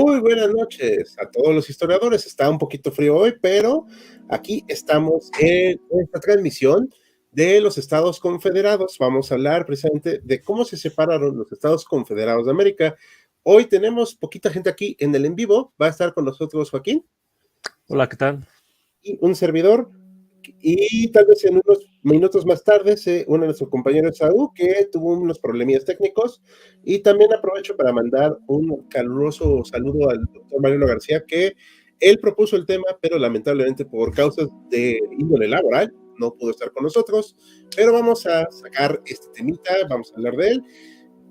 Muy buenas noches a todos los historiadores. Está un poquito frío hoy, pero aquí estamos en esta transmisión de los Estados Confederados. Vamos a hablar precisamente de cómo se separaron los Estados Confederados de América. Hoy tenemos poquita gente aquí en el en vivo. Va a estar con nosotros Joaquín. Hola, ¿qué tal? Y un servidor. Y tal vez en unos minutos más tarde se une a nuestro compañero Saúl, que tuvo unos problemillas técnicos. Y también aprovecho para mandar un caluroso saludo al doctor Mariano García, que él propuso el tema, pero lamentablemente por causas de índole laboral no pudo estar con nosotros. Pero vamos a sacar este temita, vamos a hablar de él.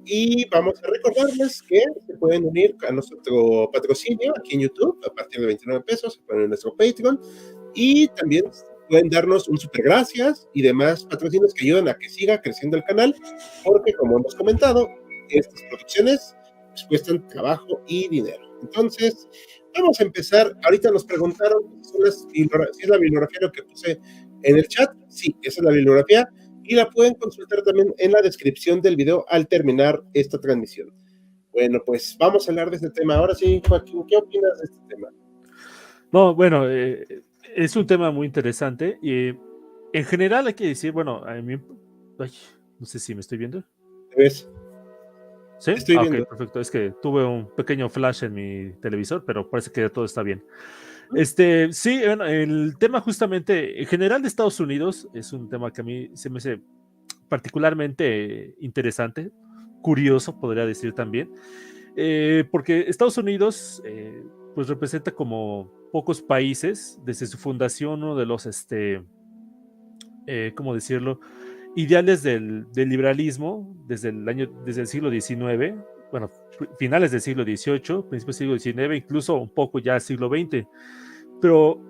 Y vamos a recordarles que se pueden unir a nuestro patrocinio aquí en YouTube a partir de 29 pesos, se pueden unir a nuestro Patreon y también pueden darnos un super gracias y demás patrocinios que ayudan a que siga creciendo el canal, porque como hemos comentado, estas producciones pues, cuestan trabajo y dinero. Entonces, vamos a empezar. Ahorita nos preguntaron si es la bibliografía lo que puse en el chat. Sí, esa es la bibliografía. Y la pueden consultar también en la descripción del video al terminar esta transmisión. Bueno, pues vamos a hablar de este tema. Ahora sí, Joaquín, ¿qué opinas de este tema? No, bueno, es un tema muy interesante y en general hay que decir, bueno, a mí, ay, no sé si me estoy viendo. ¿Te ves? ¿Sí? Estoy viendo. Ok, perfecto. Es que tuve un pequeño flash en mi televisor, pero parece que todo está bien. Sí, bueno, el tema justamente, en general de Estados Unidos, es un tema que a mí se me hace particularmente interesante, curioso, podría decir también, porque Estados Unidos, pues representa como pocos países, desde su fundación, uno de los, ¿cómo decirlo? Ideales del liberalismo desde el siglo XIX, bueno, finales del siglo XVIII, principios del siglo XIX, incluso un poco ya siglo XX. Pero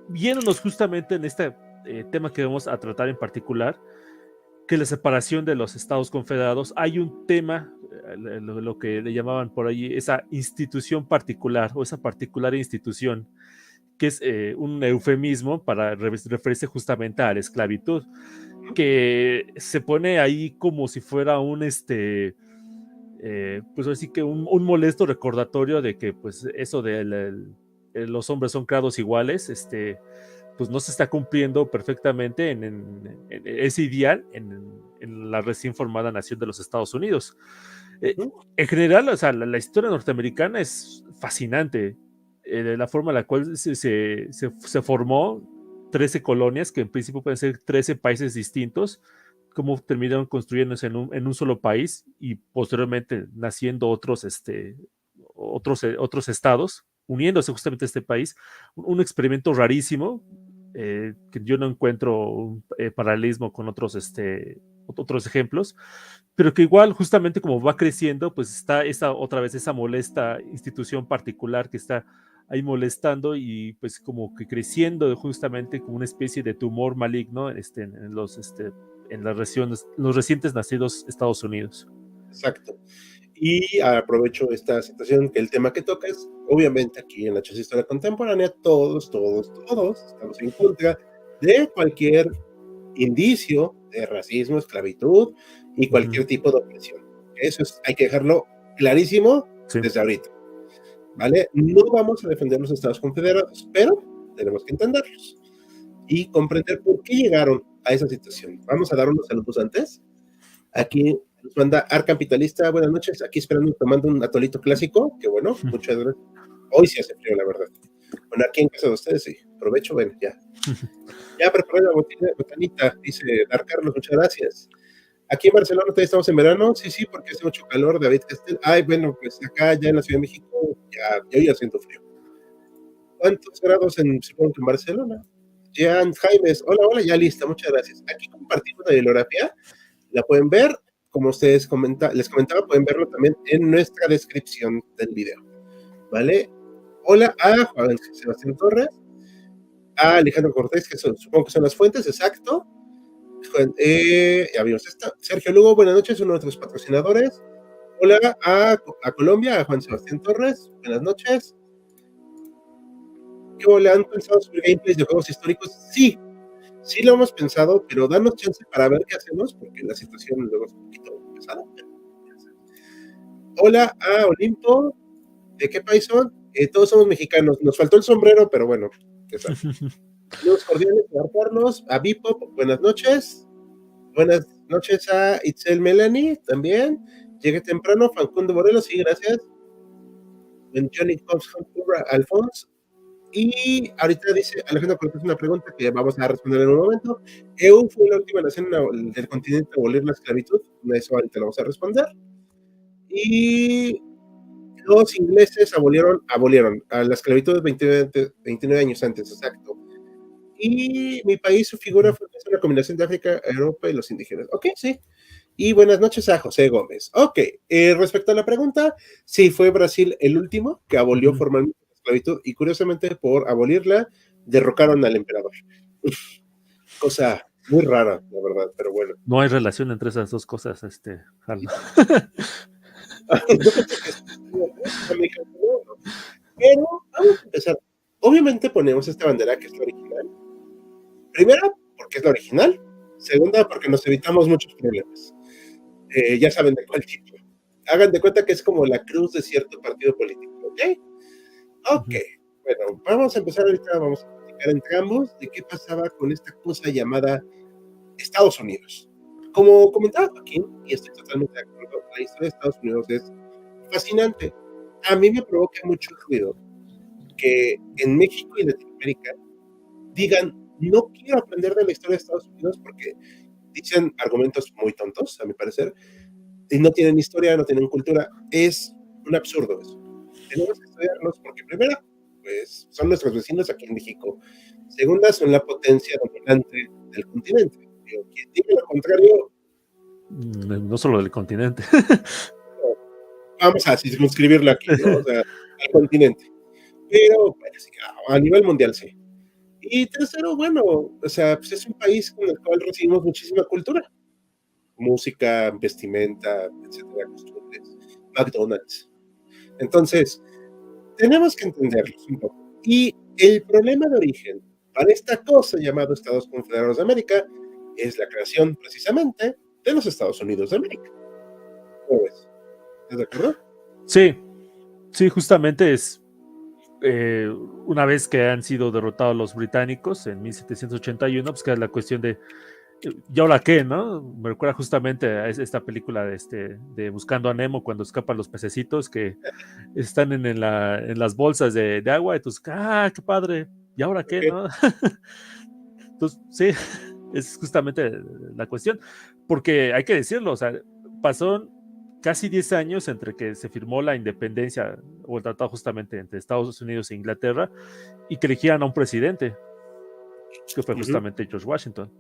viéndonos justamente en este tema que vamos a tratar en particular, que la separación de los Estados Confederados, hay un tema, lo que le llamaban por allí, esa institución particular o esa particular institución, que es un eufemismo para referirse justamente a la esclavitud, que se pone ahí como si fuera pues así que un molesto recordatorio de que pues eso de los hombres son creados iguales, pues no se está cumpliendo perfectamente en ese ideal en la recién formada nación de los Estados Unidos. En general, o sea, la historia norteamericana es fascinante. La forma en la cual se formó 13 colonias, que en principio pueden ser 13 países distintos, cómo terminaron construyéndose en un solo país y posteriormente naciendo otros estados, uniéndose justamente a este país. Un experimento rarísimo, que yo no encuentro un paralelismo con otros ejemplos, pero que igual justamente como va creciendo, pues está otra vez esa molesta institución particular que está ahí molestando y pues como que creciendo justamente como una especie de tumor maligno en los recientes nacidos Estados Unidos. Exacto. Y aprovecho esta situación, que el tema que tocas, obviamente aquí en la Chas Historia Contemporánea, todos estamos en contra de cualquier indicio de racismo, esclavitud y cualquier tipo de opresión. Eso hay que dejarlo clarísimo desde ahorita. ¿Vale? No vamos a defender los Estados Confederados, pero tenemos que entenderlos y comprender por qué llegaron a esa situación. Vamos a dar unos saludos antes. Aquí nos manda Arcapitalista, buenas noches, aquí esperando tomando un atolito clásico, que bueno, muchas gracias. Hoy sí hace frío, la verdad. Bueno, aquí en casa de ustedes sí, aprovecho, bueno, ya. Ya preparé la botanita, dice Dar Carlos, muchas gracias. Aquí en Barcelona todavía estamos en verano, sí, porque hace mucho calor, David Castel. Ay, bueno, pues acá ya en la Ciudad de México, yo ya siento frío. ¿Cuántos grados supongo que en Barcelona? Jean Jaimes, hola, ya lista, muchas gracias. Aquí compartimos la bibliografía, la pueden ver, como ustedes les comentaba, pueden verlo también en nuestra descripción del video, ¿vale? Hola a Juan Sebastián Torres, a Alejandro Cortés, que supongo que son las fuentes, exacto. Ya vimos esta. Sergio Lugo, buenas noches, uno de nuestros patrocinadores. Hola a Colombia, a Juan Sebastián Torres, buenas noches. ¿Qué le han pensado sobre gameplays de juegos históricos? Sí lo hemos pensado, pero danos chance para ver qué hacemos, porque la situación luego es un poquito pesada. Hola a Olimpo, ¿De qué país son? Todos somos mexicanos. Nos faltó el sombrero, pero bueno, ¿qué tal? Saludos cordiales a Carlos, a Bipop, buenas noches. Buenas noches a Itzel Melanie también. Llegué temprano, Fancundo Morelos, sí, gracias. Johnny Alfonso. Y ahorita dice Alejandro Cortés una pregunta que vamos a responder en un momento. ¿EU fue la última nación del continente a abolir la esclavitud? Eso ahorita lo vamos a responder. Y los ingleses abolieron a la esclavitud 29 años antes, exacto. Y mi país, su figura fue una combinación de África, Europa y los indígenas. Ok, sí. Y buenas noches a José Gómez. Ok, respecto a la pregunta, sí, fue Brasil el último que abolió formalmente la esclavitud y curiosamente por abolirla derrocaron al emperador. Cosa muy rara, la verdad, pero bueno. No hay relación entre esas dos cosas, Harlan. Yo pensé que no. Pero vamos a empezar. Obviamente ponemos esta bandera que es la original. Primera, porque es la original. Segunda, porque nos evitamos muchos problemas. Ya saben de cuál tipo. Hagan de cuenta que es como la cruz de cierto partido político, ¿ok? Ok, bueno, vamos a empezar ahorita, vamos a platicar entre ambos de qué pasaba con esta cosa llamada Estados Unidos. Como comentaba Joaquín, y estoy totalmente de acuerdo, la historia de Estados Unidos es fascinante. A mí me provoca mucho ruido que en México y Latinoamérica digan, no quiero aprender de la historia de Estados Unidos porque dicen argumentos muy tontos, a mi parecer, y no tienen historia, no tienen cultura. Es un absurdo eso. Tenemos que estudiarlos porque primero, pues son nuestros vecinos aquí en México. Segunda, son la potencia dominante del continente. Digo, quien diga lo contrario, no solo del continente. vamos a circunscribirlo aquí, ¿no? O sea, al continente. Pero bueno, sí, a nivel mundial sí. Y tercero, bueno, o sea, pues es un país con el cual recibimos muchísima cultura. Música, vestimenta, etcétera, costumbres, McDonald's. Entonces, tenemos que entenderlos un poco. Y el problema de origen para esta cosa llamada Estados Confederados de América es la creación precisamente de los Estados Unidos de América. ¿Cómo ves? ¿Estás de acuerdo? Sí, justamente es una vez que han sido derrotados los británicos en 1781, pues que es la cuestión de ¿y ahora qué, no? Me recuerda justamente a esta película de Buscando a Nemo cuando escapan los pececitos que están en las bolsas de agua, entonces, qué padre, ¿y ahora qué, Okay. no? Entonces, sí, es justamente la cuestión, porque hay que decirlo, o sea, pasó casi 10 años entre que se firmó la independencia o el tratado justamente entre Estados Unidos e Inglaterra y que eligieran a un presidente, que fue justamente George Washington.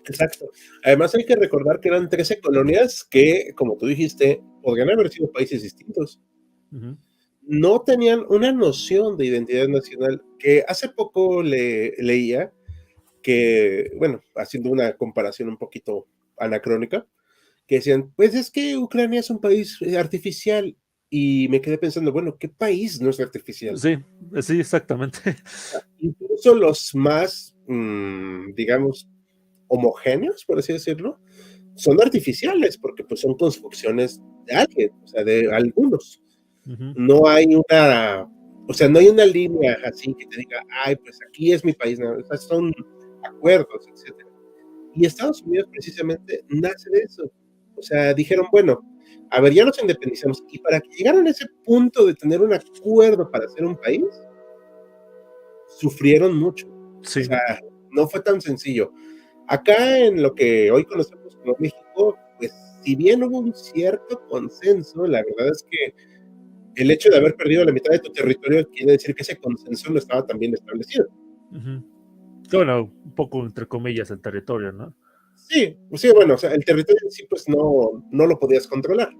Exacto. Además hay que recordar que eran 13 colonias que, como tú dijiste, podrían haber sido países distintos. No tenían una noción de identidad nacional que hace poco leía que, bueno, haciendo una comparación un poquito anacrónica, que decían, pues es que Ucrania es un país artificial. Y me quedé pensando, bueno, ¿qué país no es artificial? Sí, exactamente. Incluso los más, digamos, homogéneos, por así decirlo, son artificiales, porque pues son construcciones de alguien, o sea, de algunos. No hay no hay una línea así que te diga, ay, pues aquí es mi país, no, o sea, son acuerdos, etcétera. Y Estados Unidos precisamente nace de eso. O sea, dijeron, bueno, a ver, ya nos independizamos, y para que llegaran a ese punto de tener un acuerdo para ser un país, sufrieron mucho. Sí. O sea, no fue tan sencillo. Acá en lo que hoy conocemos como México, pues si bien hubo un cierto consenso, la verdad es que el hecho de haber perdido la mitad de tu territorio quiere decir que ese consenso no estaba tan bien establecido. Bueno, un poco entre comillas el territorio, ¿no? Sí, bueno, o sea, el territorio en sí pues no lo podías controlar.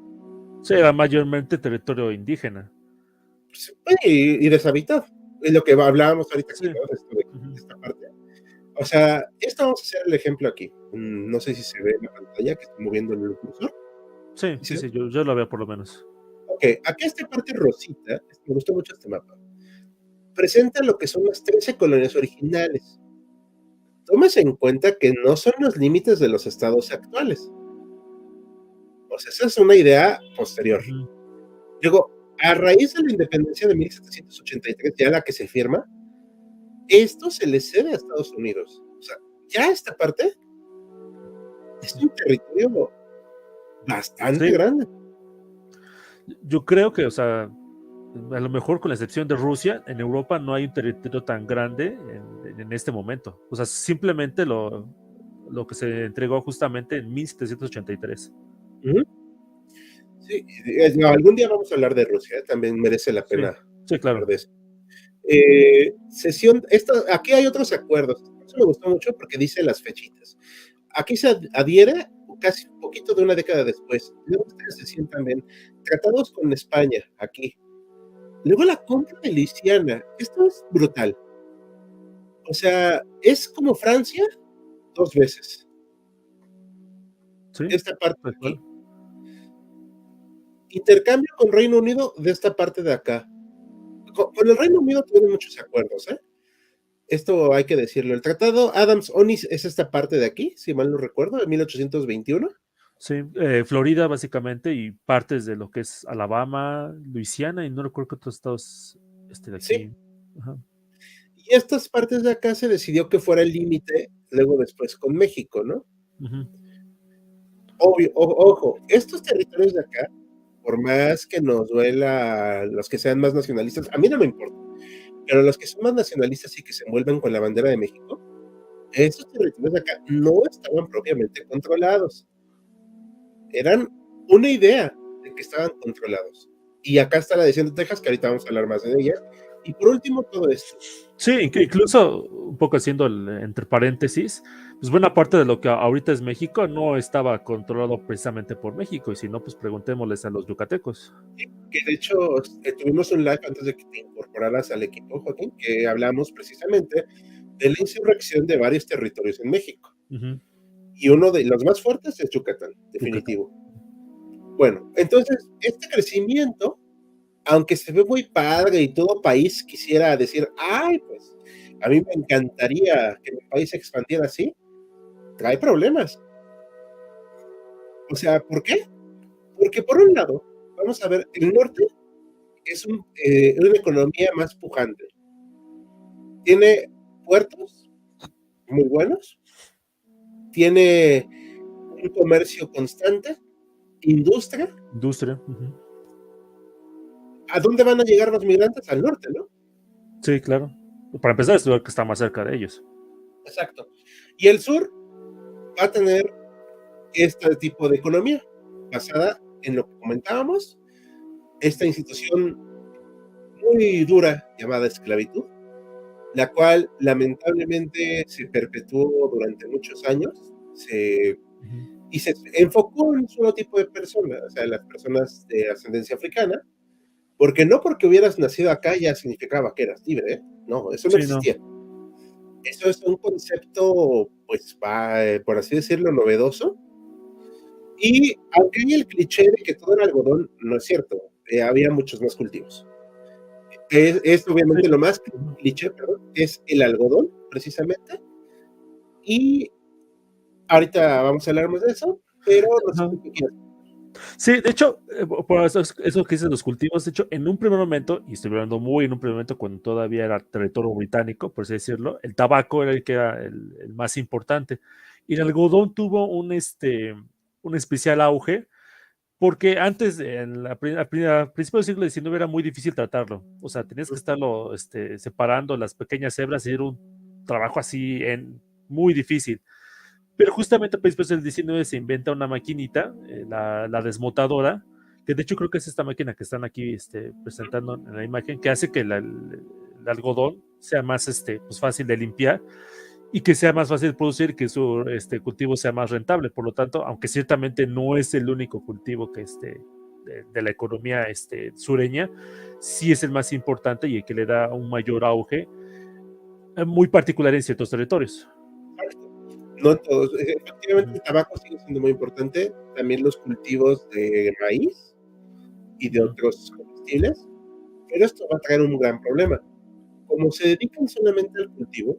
Sí, era mayormente territorio indígena. Y deshabitado. Es lo que hablábamos ahorita aquí, ¿no? De esta parte. O sea, esto vamos a hacer el ejemplo aquí. No sé si se ve en la pantalla que estoy moviendo el cursor. Sí, yo lo veo por lo menos. Ok, aquí esta parte rosita, me gustó mucho este mapa, presenta lo que son las 13 colonias originales. Tómese en cuenta que no son los límites de los estados actuales. O sea, esa es una idea posterior. Luego, a raíz de la independencia de 1783, ya la que se firma, esto se le cede a Estados Unidos. O sea, ya esta parte es un territorio bastante Sí, grande. yo creo que, o sea, a lo mejor con la excepción de Rusia, en Europa no hay un territorio tan grande en este momento. O sea, simplemente lo que se entregó justamente en 1783. Ujú. Sí, no, algún día vamos a hablar de Rusia, también merece la Sí, pena sí, hablar claro. de eso. Aquí hay otros acuerdos. Eso me gustó mucho porque dice las fechitas. Aquí se adhiere casi un poquito de una década después. Luego esta sesión también. Tratados con España, aquí. Luego la compra de Luisiana. Esto es brutal. O sea, es como Francia dos veces. Sí, Esta parte de tal cual. aquí. Intercambio con Reino Unido de esta parte de acá. Con el Reino Unido tuvieron muchos acuerdos, ¿eh? Esto hay que decirlo. El tratado Adams-Onis es esta parte de aquí, si mal no recuerdo, de 1821. Sí, Florida básicamente y partes de lo que es Alabama, Luisiana y no recuerdo qué otros estados de Sí. aquí. Ajá. Y estas partes de acá se decidió que fuera el límite, luego después con México, ¿no? Ujú. Obvio, ojo, estos territorios de acá, por más que nos duela los que sean más nacionalistas, a mí no me importa, pero los que son más nacionalistas y que se envuelven con la bandera de México, estos territorios de acá no estaban propiamente controlados. Eran una idea de que estaban controlados. Y acá está la decisión de Texas, que ahorita vamos a hablar más de ella. Y por último, todo esto. Sí, incluso un poco haciendo entre paréntesis, pues buena parte de lo que ahorita es México no estaba controlado precisamente por México, y si no, pues preguntémosles a los yucatecos. Que de hecho tuvimos un live antes de que te incorporaras al equipo, Joaquín, que hablamos precisamente de la insurrección de varios territorios en México. Ujú. Y uno de los más fuertes es Yucatán, Yucatán. definitivo. Bueno, entonces, este crecimiento, aunque se ve muy padre y todo país quisiera decir, ay, pues, a mí me encantaría que mi país se expandiera así, trae problemas. O sea, ¿por qué? Porque por un lado, vamos a ver, el norte es una economía más pujante. Tiene puertos muy buenos, tiene un comercio constante, industria. Industria. Ujú. ¿A dónde van a llegar los migrantes? Al norte, ¿no? Sí, claro. Para empezar, es lo que está más cerca de ellos. Exacto. Y el sur va a tener este tipo de economía basada en lo que comentábamos, esta institución muy dura llamada esclavitud, la cual lamentablemente se perpetuó durante muchos años Ujú. y se enfocó en un solo tipo de personas, o sea, las personas de ascendencia africana, porque no porque hubieras nacido acá ya significaba que eras libre, ¿eh? No, eso no Sí, no. existía. Eso es un concepto, pues, por así decirlo, novedoso. Y aunque hay el cliché de que todo era algodón, no es cierto. Había muchos más cultivos. Sí. Obviamente lo más Ujú. cliché, perdón, es el algodón, precisamente. Y ahorita vamos a hablar más de eso, pero no sé Ajá. qué quieras. Sí, de hecho, por eso que dices los cultivos, de hecho, en un primer momento, y estoy hablando muy en un primer momento cuando todavía era territorio británico, por así decirlo, el tabaco era el que era el más importante. Y el algodón tuvo un especial auge, porque antes, a principios del siglo XIX, era muy difícil tratarlo. O sea, tenías que estarlo separando las pequeñas hebras y era un trabajo así muy difícil. Pero justamente a principios del 19 se inventa una maquinita, la desmotadora, que de hecho creo que es esta máquina que están aquí presentando en la imagen, que hace que el algodón sea más pues fácil de limpiar y que sea más fácil de producir, que su cultivo sea más rentable. Por lo tanto, aunque ciertamente no es el único cultivo que de la economía sureña, sí es el más importante y el que le da un mayor auge, muy particular en ciertos territorios. No en todos. Efectivamente, Ujú, el tabaco sigue siendo muy importante. También los cultivos de maíz y de ujú. otros comestibles. Pero esto va a traer un gran problema. Como se dedican solamente al cultivo,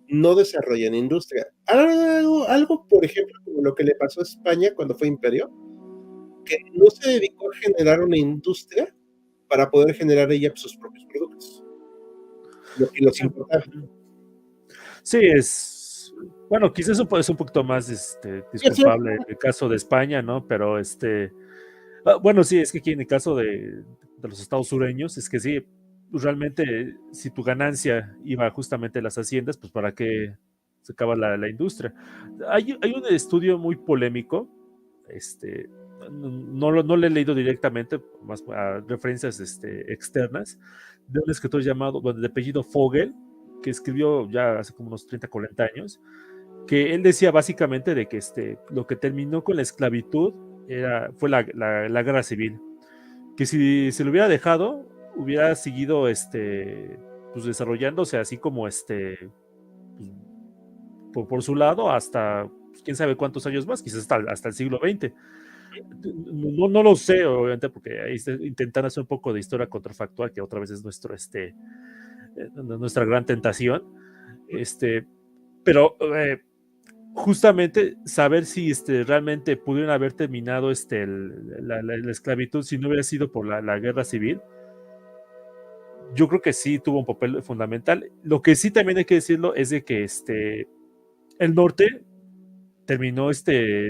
no desarrollan industria. Algo, por ejemplo, como lo que le pasó a España cuando fue imperio. que no se dedicó a generar una industria para poder generar ella sus propios productos, lo que los importaba. Sí, bueno, quizás eso puede ser un poquito más Sí, sí, disculpable el caso de España, ¿no? Pero bueno, sí, es que aquí en el caso de los estados sureños, es que sí, realmente si tu ganancia iba justamente a las haciendas, pues para qué se acaba la industria. Hay un estudio muy polémico, no lo he leído directamente, más a referencias externas, de un escritor llamado, bueno, de apellido Fogel, que escribió ya hace como unos 30, 40 años, que él decía básicamente de que lo que terminó con la esclavitud fue la guerra civil, que si se lo hubiera dejado, hubiera seguido pues desarrollándose así como pues, por su lado hasta pues, quién sabe cuántos años más, quizás hasta el siglo XX. No lo sé, obviamente, porque ahí intentan hacer un poco de historia contrafactual, que otra vez es nuestra gran tentación. Pero justamente saber si realmente pudieron haber terminado la esclavitud si no hubiera sido por la guerra civil, yo creo que sí tuvo un papel fundamental. Lo que sí también hay que decirlo es de que el norte terminó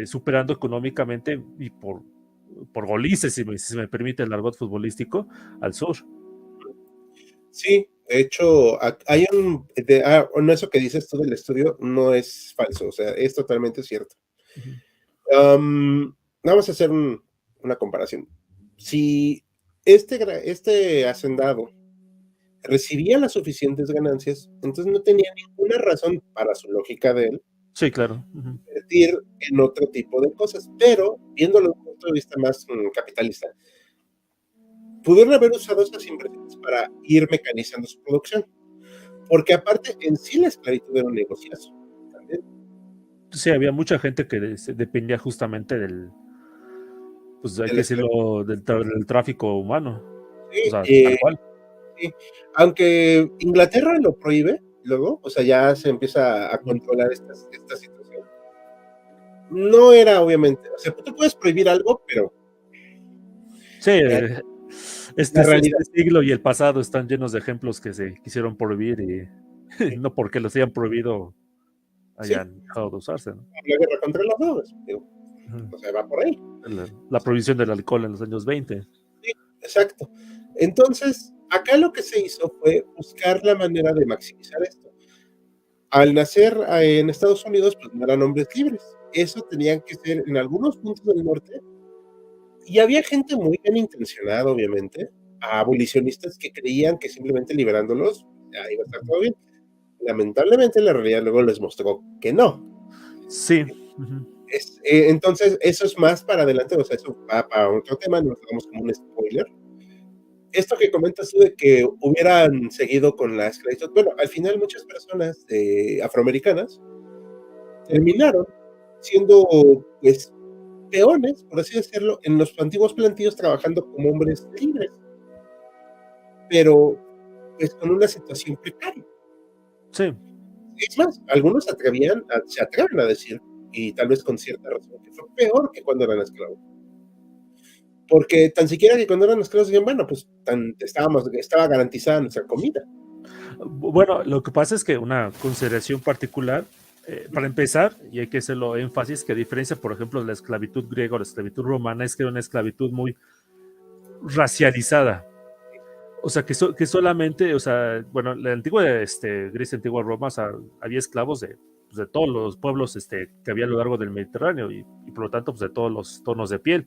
superando económicamente y por golices, si me permite el argot futbolístico, al sur. Sí, de hecho, hay no, eso que dices tú del estudio no es falso, o sea, es totalmente cierto. Vamos a hacer una comparación. Si este hacendado recibía las suficientes ganancias, entonces no tenía ninguna razón para su lógica de él Sí, claro. invertir en otro tipo de cosas, pero viéndolo desde un punto de vista más capitalista, pudieron haber usado esas inversiones para ir mecanizando su producción, porque aparte en sí la esclavitud era un negociazo también. Sí, había mucha gente que dependía justamente pues hay De que la esclavitud. decirlo, del tráfico humano. O Sí, sea, tal cual. sí. Aunque Inglaterra lo prohíbe, luego, o sea, ya se empieza a controlar esta situación. No era obviamente, o sea, tú puedes prohibir algo, pero Sí, la, la realidad, este siglo y el pasado están llenos de ejemplos que se quisieron prohibir y sí, no porque los hayan prohibido sí, hayan dejado de usarse, ¿no? la guerra contra las drogas, digo, Ujú. o sea, va por ahí. La prohibición del alcohol en los años 20. Sí, exacto. Entonces, acá lo que se hizo fue buscar la manera de maximizar esto. Al nacer en Estados Unidos, pues no eran hombres libres. Eso tenían que ser en algunos puntos del norte. Y había gente muy bien intencionada, obviamente, abolicionistas que creían que simplemente liberándolos ya iba a estar todo bien. Lamentablemente, la realidad luego les mostró que no. Sí. Ujú. Entonces, eso es más para adelante, o sea, eso va para otro tema, nos damos como un spoiler. Esto que comentas tú de que hubieran seguido con la esclavitud, bueno, al final muchas personas afroamericanas terminaron siendo, pues, peones, por así decirlo, en los antiguos plantíos trabajando como hombres libres, pero pues con una situación precaria. Sí. Es más, algunos se atreven a decir, y tal vez con cierta razón, que fue peor que cuando eran esclavos. Porque tan siquiera que cuando eran esclavos decían, bueno, pues estaba garantizada nuestra comida. Bueno, lo que pasa es que una consideración particular, para empezar, y hay que hacerlo énfasis, que a diferencia, por ejemplo, de la esclavitud griega o la esclavitud romana, es que era una esclavitud muy racializada. O sea, que solamente, o sea, bueno, la antigua Grecia, antigua Roma, o sea, había esclavos pues, de todos los pueblos que había a lo largo del Mediterráneo y por lo tanto, pues de todos los tonos de piel.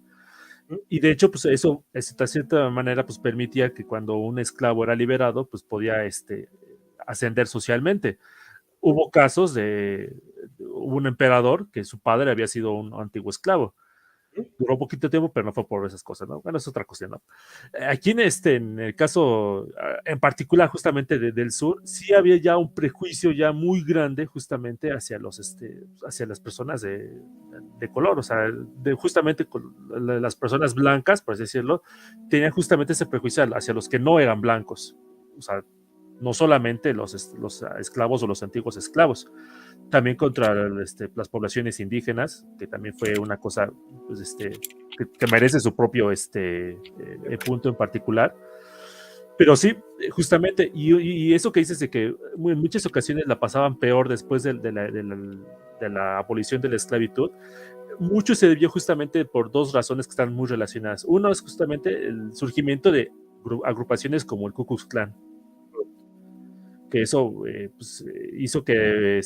Y de hecho, pues eso, de cierta manera, pues permitía que cuando un esclavo era liberado, pues podía ascender socialmente. Hubo casos hubo un emperador que su padre había sido un antiguo esclavo. Duró poquito tiempo, pero no fue por esas cosas, ¿no? Bueno, es otra cuestión, ¿no? Aquí en el caso en particular justamente del sur, sí había ya un prejuicio ya muy grande justamente hacia hacia las personas de color, o sea, justamente las personas blancas, por así decirlo, tenían justamente ese prejuicio hacia los que no eran blancos, o sea, no solamente los esclavos o los antiguos esclavos, también contra las poblaciones indígenas, que también fue una cosa pues, que merece su propio punto en particular. Pero sí, justamente, y eso que dices de que en muchas ocasiones la pasaban peor después de la abolición de la esclavitud, mucho se debió justamente por dos razones que están muy relacionadas. Uno es justamente el surgimiento de agrupaciones como el Ku Klux Klan, que eso hizo que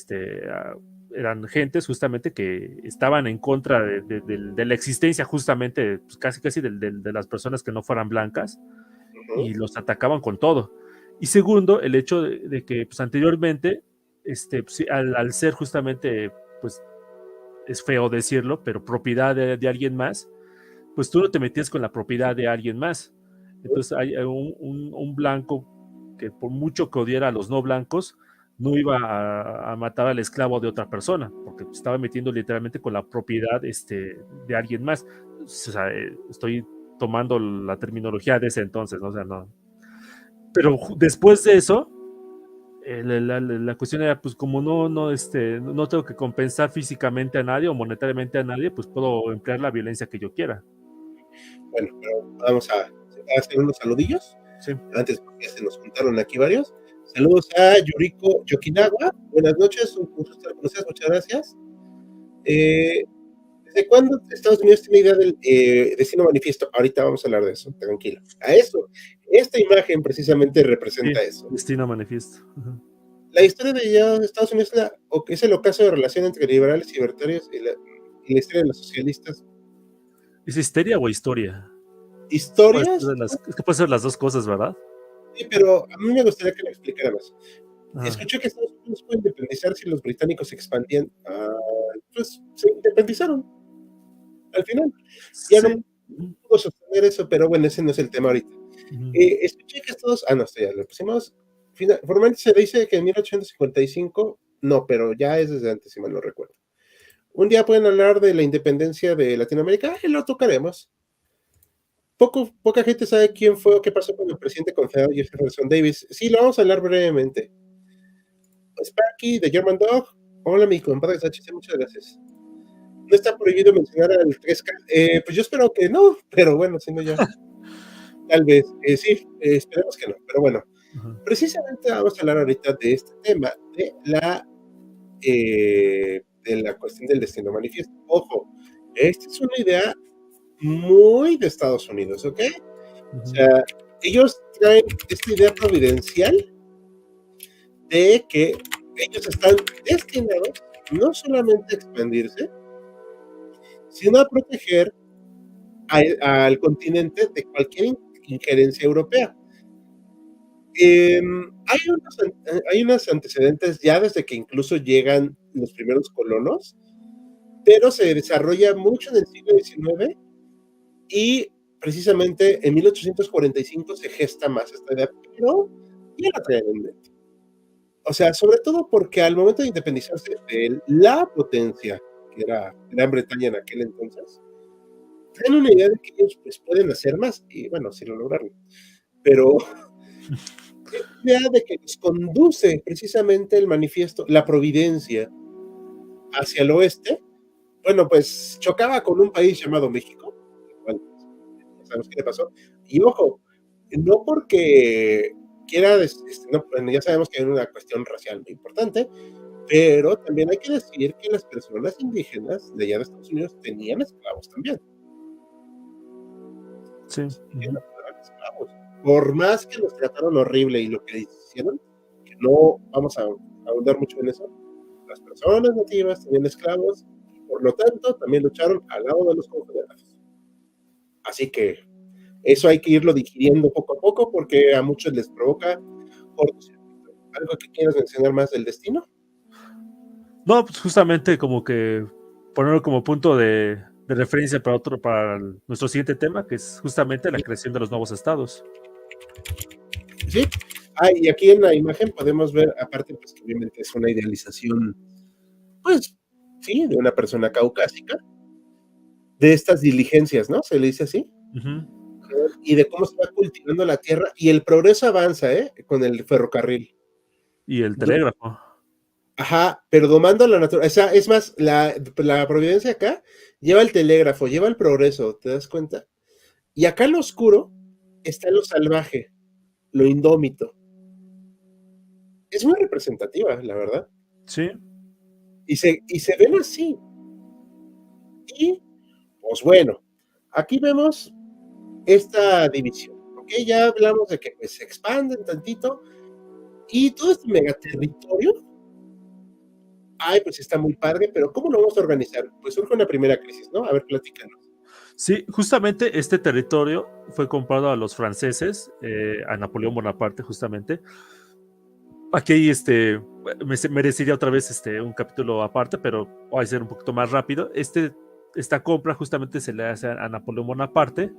eran gentes justamente que estaban en contra de la existencia justamente pues, casi de las personas que no fueran blancas, y los atacaban con todo. Y segundo, el hecho de que pues, anteriormente, pues, al ser justamente, pues es feo decirlo, pero propiedad de alguien más, pues tú no te metías con la propiedad de alguien más. Entonces hay un blanco que por mucho que odiara a los no blancos, no iba a matar al esclavo de otra persona, porque estaba metiendo literalmente con la propiedad de alguien más. O sea, estoy tomando la terminología de ese entonces, ¿no? O sea, no. Pero después de eso, la cuestión era, pues como no tengo que compensar físicamente a nadie o monetariamente a nadie, pues puedo emplear la violencia que yo quiera. Bueno, pero vamos a hacer unos saludillos. Sí. Antes, porque se nos juntaron aquí varios. Saludos a Yuriko Yokinawa. Buenas noches, un gusto estar con ustedes, muchas gracias. ¿Desde cuándo Estados Unidos tiene idea del destino manifiesto? Ahorita vamos a hablar de eso, tranquilo. A eso, esta imagen precisamente representa eso. Destino manifiesto. La historia de Estados Unidos es el ocaso de relación entre liberales y libertarios y la historia de los socialistas. ¿Es histeria o historia? ¿Historias? Es que puede ser las dos cosas, ¿verdad? Sí, pero a mí me gustaría que me explicara más. Ajá. Escuché que Estados Unidos puede independizar si los británicos se expandían. Pues se independizaron. Al final. Ya Sí. no puedo sostener eso, pero bueno, ese no es el tema ahorita. Escuché que esto ya lo pusimos. Formalmente se dice que en 1855, no, pero ya es desde antes, si mal no recuerdo. Un día pueden hablar de la independencia de Latinoamérica y lo tocaremos. Poca gente sabe quién fue o qué pasó con el presidente confederado Jefferson Davis. Sí, lo vamos a hablar brevemente. Sparky, de German Dog. Hola, mi compadre HC, muchas gracias. ¿No está prohibido mencionar al 3K? Pues yo espero que no, pero bueno, si no ya. Tal vez, sí, esperemos que no, pero bueno. Precisamente vamos a hablar ahorita de este tema, de la cuestión del destino manifiesto. Ojo, esta es una idea muy de Estados Unidos, ¿ok? O sea, ellos traen esta idea providencial de que ellos están destinados no solamente a expandirse, sino a proteger al continente de cualquier injerencia europea. Hay unos antecedentes ya desde que incluso llegan los primeros colonos, pero se desarrolla mucho en el siglo XIX y precisamente en 1845 se gesta más esta idea, pero ya la traen en mente. O sea, sobre todo porque al momento de independizarse de la potencia que era Gran Bretaña en aquel entonces, tienen una idea de que ellos pues, pueden hacer más, y bueno, sí lo lograron, pero la idea de que nos conduce precisamente el manifiesto, la providencia, hacia el oeste, bueno, pues chocaba con un país llamado México, bueno, ya sabemos qué le pasó, y ojo, no porque quiera, no, bueno, ya sabemos que hay una cuestión racial muy importante, pero también hay que decir que las personas indígenas de allá de Estados Unidos tenían esclavos también. Sí. Esclavos. Por más que los trataron horrible y lo que hicieron, que no vamos a ahondar mucho en eso, las personas nativas tenían esclavos y por lo tanto también lucharon al lado de los confederados. Así que eso hay que irlo digiriendo poco a poco porque a muchos les provoca cortocircuito. ¿Algo que quieras mencionar más del destino? No, pues justamente como que ponerlo como punto de referencia para nuestro siguiente tema, que es justamente la creación de los nuevos estados. Sí. Y aquí en la imagen podemos ver, aparte, pues que obviamente es una idealización, pues, sí, de una persona caucásica, de estas diligencias, ¿no? Se le dice así. Y de cómo se va cultivando la tierra y el progreso avanza, con el ferrocarril. Y el telégrafo. Ajá, pero domando la naturaleza. O sea, es más, la providencia acá lleva el telégrafo, lleva el progreso, ¿te das cuenta? Y acá en lo oscuro está lo salvaje, lo indómito. Es muy representativa, la verdad. Sí, Y se ven así. Y, pues bueno, aquí vemos esta división, ¿ok? Ya hablamos de que pues, se expanden tantito y todo este megaterritorio, ay, pues está muy padre, pero ¿cómo lo vamos a organizar? Pues surge una primera crisis, ¿no? A ver, platícanos. sí, justamente este territorio fue comprado a los franceses, a Napoleón Bonaparte, justamente. Aquí merecería otra vez un capítulo aparte, pero voy a ser un poquito más rápido. Esta compra justamente se le hace a Napoleón Bonaparte.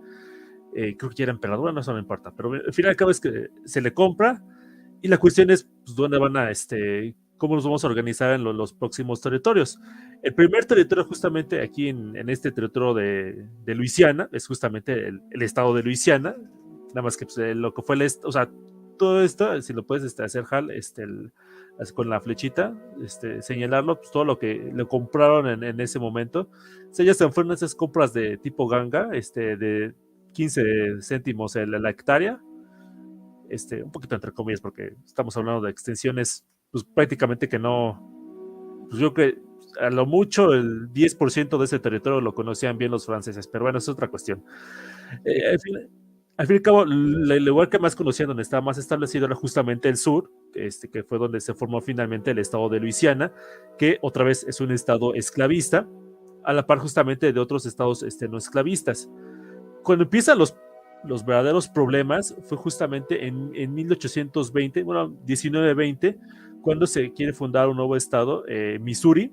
Creo que ya era emperador, no, eso no importa, pero al final y al cabo es que se le compra y la cuestión es pues, dónde van a, cómo nos vamos a organizar en los próximos territorios. El primer territorio justamente aquí en este territorio de Luisiana es justamente el estado de Luisiana, nada más que pues, lo que fue o sea, todo esto, si lo puedes hacer Hal, así con la flechita, señalarlo, pues todo lo que le compraron en ese momento. O sea, ya se fueron esas compras de tipo ganga, de 15 céntimos la hectárea, un poquito entre comillas, porque estamos hablando de extensiones, pues prácticamente que no, pues yo creo que a lo mucho el 10% de ese territorio lo conocían bien los franceses, pero bueno, es otra cuestión. Sí, Al fin y al cabo, el lugar que más conocían, donde estaba más establecido, era justamente el sur, que fue donde se formó finalmente el estado de Luisiana, que otra vez es un estado esclavista, a la par justamente de otros estados no esclavistas. Cuando empiezan los verdaderos problemas fue justamente en 1820, bueno, 1920, cuando se quiere fundar un nuevo estado, Missouri,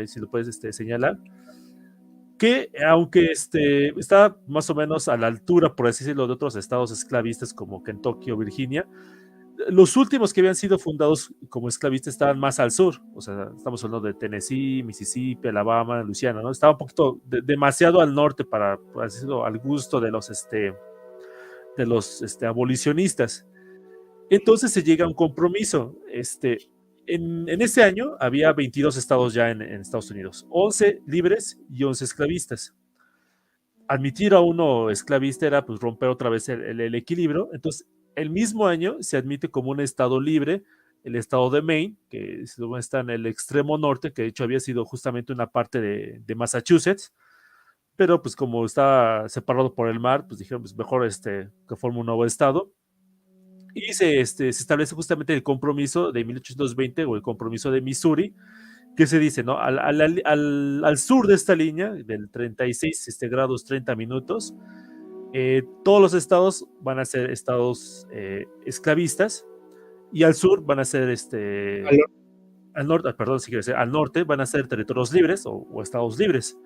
si lo puedes señalar, que aunque está más o menos a la altura, por así decirlo, de otros estados esclavistas como Kentucky o Virginia, los últimos que habían sido fundados como esclavistas estaban más al sur, o sea, estamos hablando de Tennessee, Mississippi, Alabama, Luisiana, ¿no? Estaba un poquito demasiado al norte para, por así decirlo, al gusto de los abolicionistas. Entonces se llega a un compromiso. En ese año había 22 estados ya en Estados Unidos, 11 libres y 11 esclavistas. Admitir a uno esclavista era pues romper otra vez el equilibrio. Entonces, el mismo año se admite como un estado libre el estado de Maine, que está en el extremo norte, que de hecho había sido justamente una parte de Massachusetts, pero pues como está separado por el mar, pues dijeron, pues mejor que forme un nuevo estado. Y se establece justamente el compromiso de 1820 o el compromiso de Missouri, que se dice, ¿no? Al sur de esta línea, del 36 grados 30 minutos, todos los estados van a ser estados esclavistas y al sur van a ser al- al norte, perdón, si quieres, al norte van a ser territorios libres o estados libres.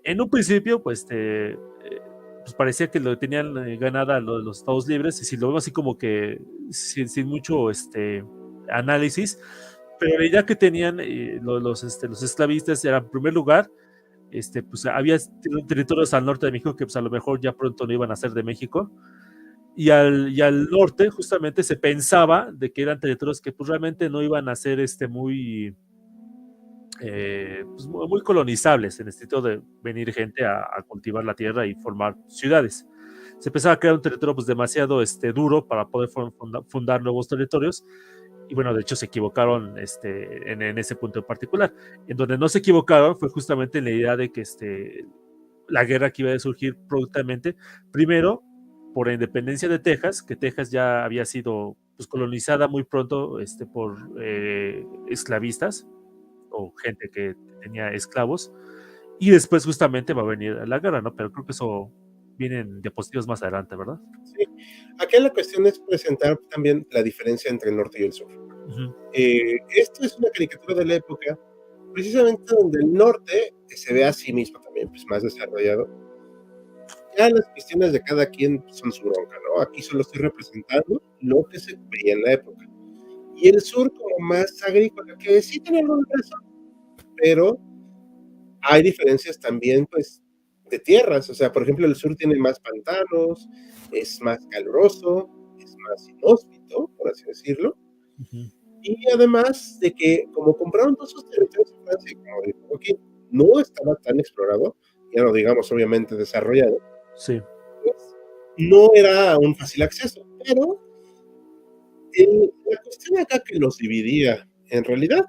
En un principio, pues parecía que lo tenían ganada los estados libres, y si lo vemos así como que sin mucho análisis, pero la idea que tenían los esclavistas era, en primer lugar, pues había territorios al norte de México que pues a lo mejor ya pronto no iban a ser de México, y al norte justamente se pensaba de que eran territorios que pues realmente no iban a ser pues, muy colonizables, en el sentido de venir gente a cultivar la tierra y formar ciudades. Se empezaba a crear un territorio pues, demasiado duro para poder fundar nuevos territorios, y bueno, de hecho se equivocaron en ese punto en particular. En donde no se equivocaron fue justamente en la idea de que la guerra que iba a surgir prontamente, primero por la independencia de Texas, que Texas ya había sido pues, colonizada muy pronto por esclavistas o gente que tenía esclavos, y después justamente va a venir la guerra, ¿no? Pero creo que eso viene en diapositivas más adelante, ¿verdad? sí. Aquí la cuestión es presentar también la diferencia entre el norte y el sur. Ujú. Esto es una caricatura de la época, precisamente donde el norte se ve a sí mismo también, pues más desarrollado. Ya las cuestiones de cada quien son su bronca, ¿no? Aquí solo estoy representando lo que se veía en la época. Y el sur como más agrícola, que sí tiene alguna razón, pero hay diferencias también, pues, de tierras. O sea, por ejemplo, el sur tiene más pantanos, es más caluroso, es más inhóspito, por así decirlo. Ujú. Y además de que, como compraron todos esos territorios en Francia, y como dijo Joaquín, no estaba tan explorado, ya no digamos obviamente desarrollado, Sí, pues no era un fácil acceso. Pero la cuestión acá que los dividía, en realidad,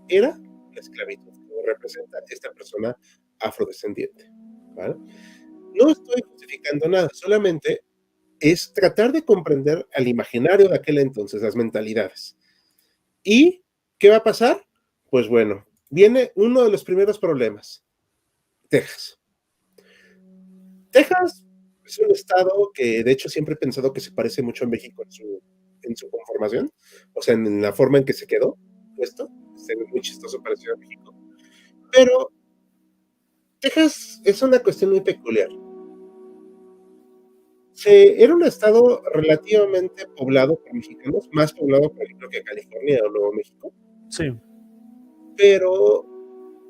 era la esclavitud, que representa esta persona afrodescendiente, ¿vale? No estoy justificando nada, solamente es tratar de comprender al imaginario de aquel entonces, las mentalidades. ¿Y qué va a pasar? Pues bueno, viene uno de los primeros problemas, Texas. Texas es un estado que de hecho siempre he pensado que se parece mucho a México en su conformación, o sea, en la forma en que se quedó puesto, es muy chistoso parecido a México, pero Texas es una cuestión muy peculiar. Era un estado relativamente poblado por mexicanos, más poblado, por ejemplo, que California o Nuevo México, sí, pero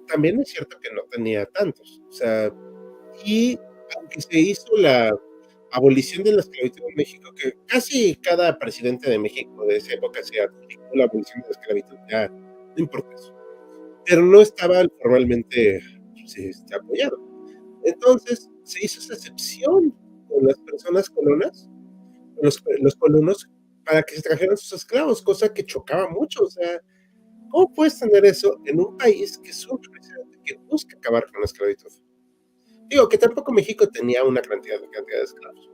también es cierto que no tenía tantos. O sea, y aunque se hizo la abolición de la esclavitud en México, que casi cada presidente de México de esa época se adjudicó la abolición de la esclavitud, ya no importa eso, pero no estaba formalmente apoyado. Entonces se hizo esa excepción con las personas colonas, los colonos, para que se trajeran sus esclavos, cosa que chocaba mucho. O sea, ¿cómo puedes tener eso en un país que surge precisamente, que busca acabar con la esclavitud? Digo, que tampoco México tenía una cantidad de esclavos.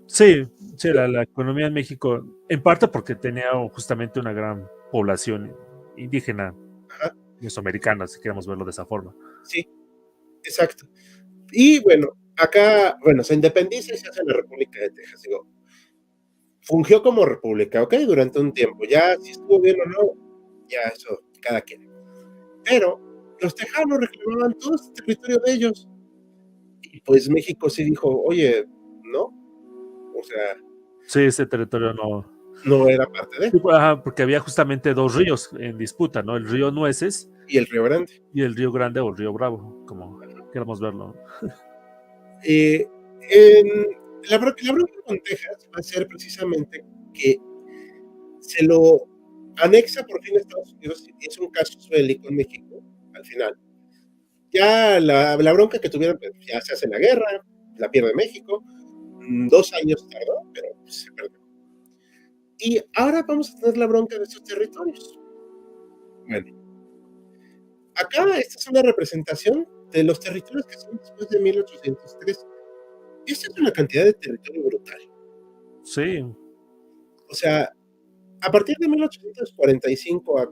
sí, sí, la economía en México, en parte porque tenía justamente una gran población indígena, Ajá, mesoamericana, si queremos verlo de esa forma. sí, exacto. Y bueno, acá, bueno, se independiza y se hace la República de Texas. Digo, fungió como república, ¿ok? Durante un tiempo. Ya, si estuvo bien o no, ya eso, cada quien. Pero los tejanos reclamaban todo este territorio de ellos. Y pues México sí dijo, oye, no, o sea, Sí, ese territorio no. no era parte de. Sí, pues, ajá, porque había justamente dos ríos en disputa, ¿no? El río Nueces Y el Río Grande. y el río Grande o el río Bravo, como queramos verlo. Eh, en, la bronca con Texas va a ser precisamente que se lo anexa por fin a Estados Unidos y es un caso bélico en México, al final. Ya la bronca que tuvieron, pues, ya se hace la guerra, la pierde México, 2 años tardó, pero pues, se perdió. Y ahora vamos a tener la bronca de estos territorios. Bueno, acá esta es una representación de los territorios que son después de 1803. Esta es una cantidad de territorio brutal. Sí, O sea, a partir de 1845 a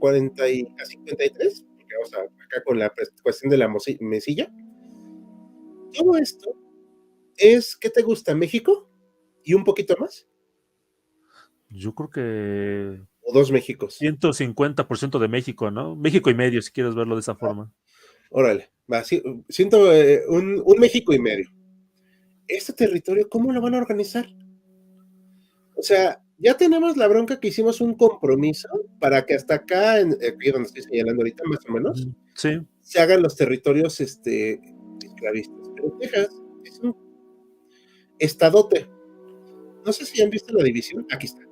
53, porque vamos acá con la cuestión de la mesilla, todo esto es, ¿qué te gusta? ¿México? ¿Y un poquito más? yo creo que ¿O dos Méxicos? 150% de México, ¿no? México y medio, si quieres verlo de esa forma. Órale, va, siento un México y medio. ¿Este territorio cómo lo van a organizar? O sea, ya tenemos la bronca que hicimos un compromiso para que hasta acá, aquí donde estoy señalando ahorita, más o menos, Ujú. Sí, se hagan los territorios esclavistas. Pero Texas es un estadote. No sé si han visto la división. Aquí está.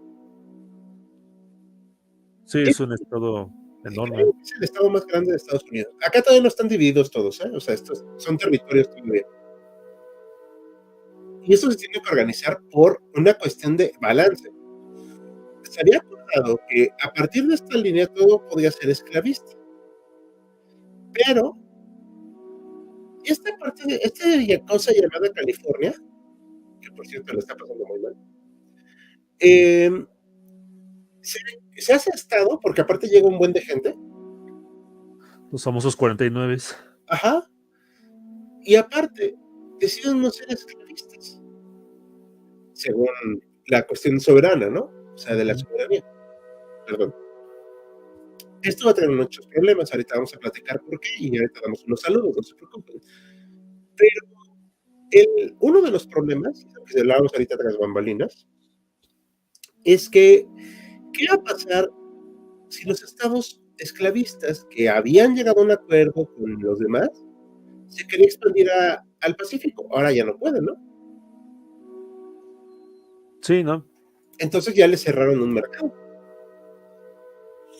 sí, Es, es un estado enorme. creo que es el estado más grande de Estados Unidos. Acá todavía no están divididos todos, ¿eh? O sea, estos son territorios todavía. Y eso se tiene que organizar por una cuestión de balance. Se había acordado que a partir de esta línea todo podía ser esclavista. Pero esta parte de esta cosa llamada California, que por cierto le está pasando muy mal, eh, se, se hace estado porque aparte llega un buen de gente. Los famosos 49. Ajá. Y aparte, deciden no ser esclavistas, según la cuestión soberana, ¿no? O sea, de la Ujú. soberanía. Perdón. Esto va a tener muchos problemas. Ahorita vamos a platicar por qué y ahorita damos unos saludos, no se preocupen. Pero uno de los problemas, que hablábamos ahorita tras bambalinas, es que, ¿qué va a pasar si los estados esclavistas que habían llegado a un acuerdo con los demás se quería expandir al Pacífico? Ahora ya no pueden, ¿no? Sí, ¿no? Entonces ya les cerraron un mercado.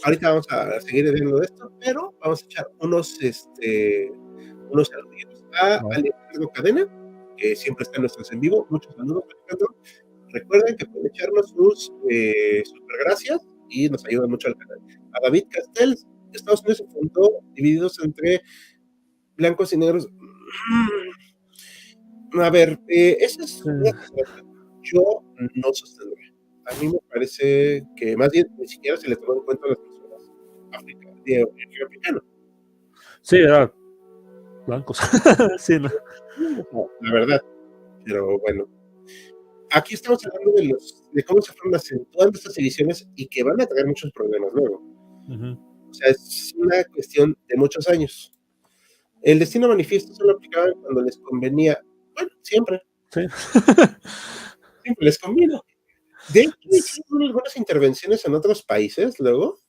ahorita vamos a seguir viendo esto, pero vamos a echar unos saludos a No. Alejandro Cadena, que siempre está en nuestros en vivo. Muchos saludos, Alejandro. Recuerden que pueden echarnos sus super gracias y nos ayudan mucho al canal. A David Castells, Estados Unidos se fundó divididos entre blancos y negros. A ver, esa es una cuestión que yo no sostendré. A mí me parece que más bien ni siquiera se le tomó en cuenta a las personas de origen africano. Sí, era blancos. Sí, no. La verdad, pero bueno. Aquí estamos hablando de cómo se fueron acentuando estas divisiones y que van a traer muchos problemas luego. Ujú. O sea, es una cuestión de muchos años. El destino manifiesto solo aplicaban cuando les convenía. Bueno, siempre Sí. les convino. De hecho, hicieron algunas intervenciones en otros países luego,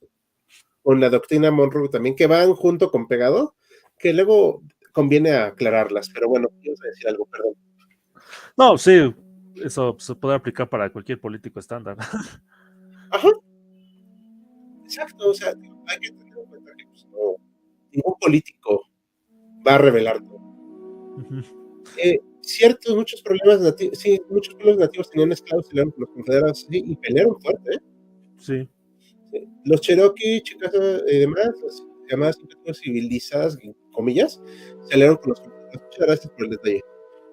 con la doctrina Monroe también, que van junto con pegado, que luego conviene aclararlas. Pero bueno, quiero decir algo, perdón. No, sí, eso se puede aplicar para cualquier político estándar. Ajá, exacto. O sea, hay que tener en cuenta que pues, no, ningún político va a revelar todo. Ujú. Ciertos, muchos problemas nativos, sí, muchos pueblos nativos tenían esclavos y pelearon con los confederados, sí, y pelearon fuerte, ¿eh? Sí, Sí. Los Cherokee, Chickasaw y demás, las llamadas civilizadas, en comillas, se aliaron con los confederados. Muchas gracias por el detalle.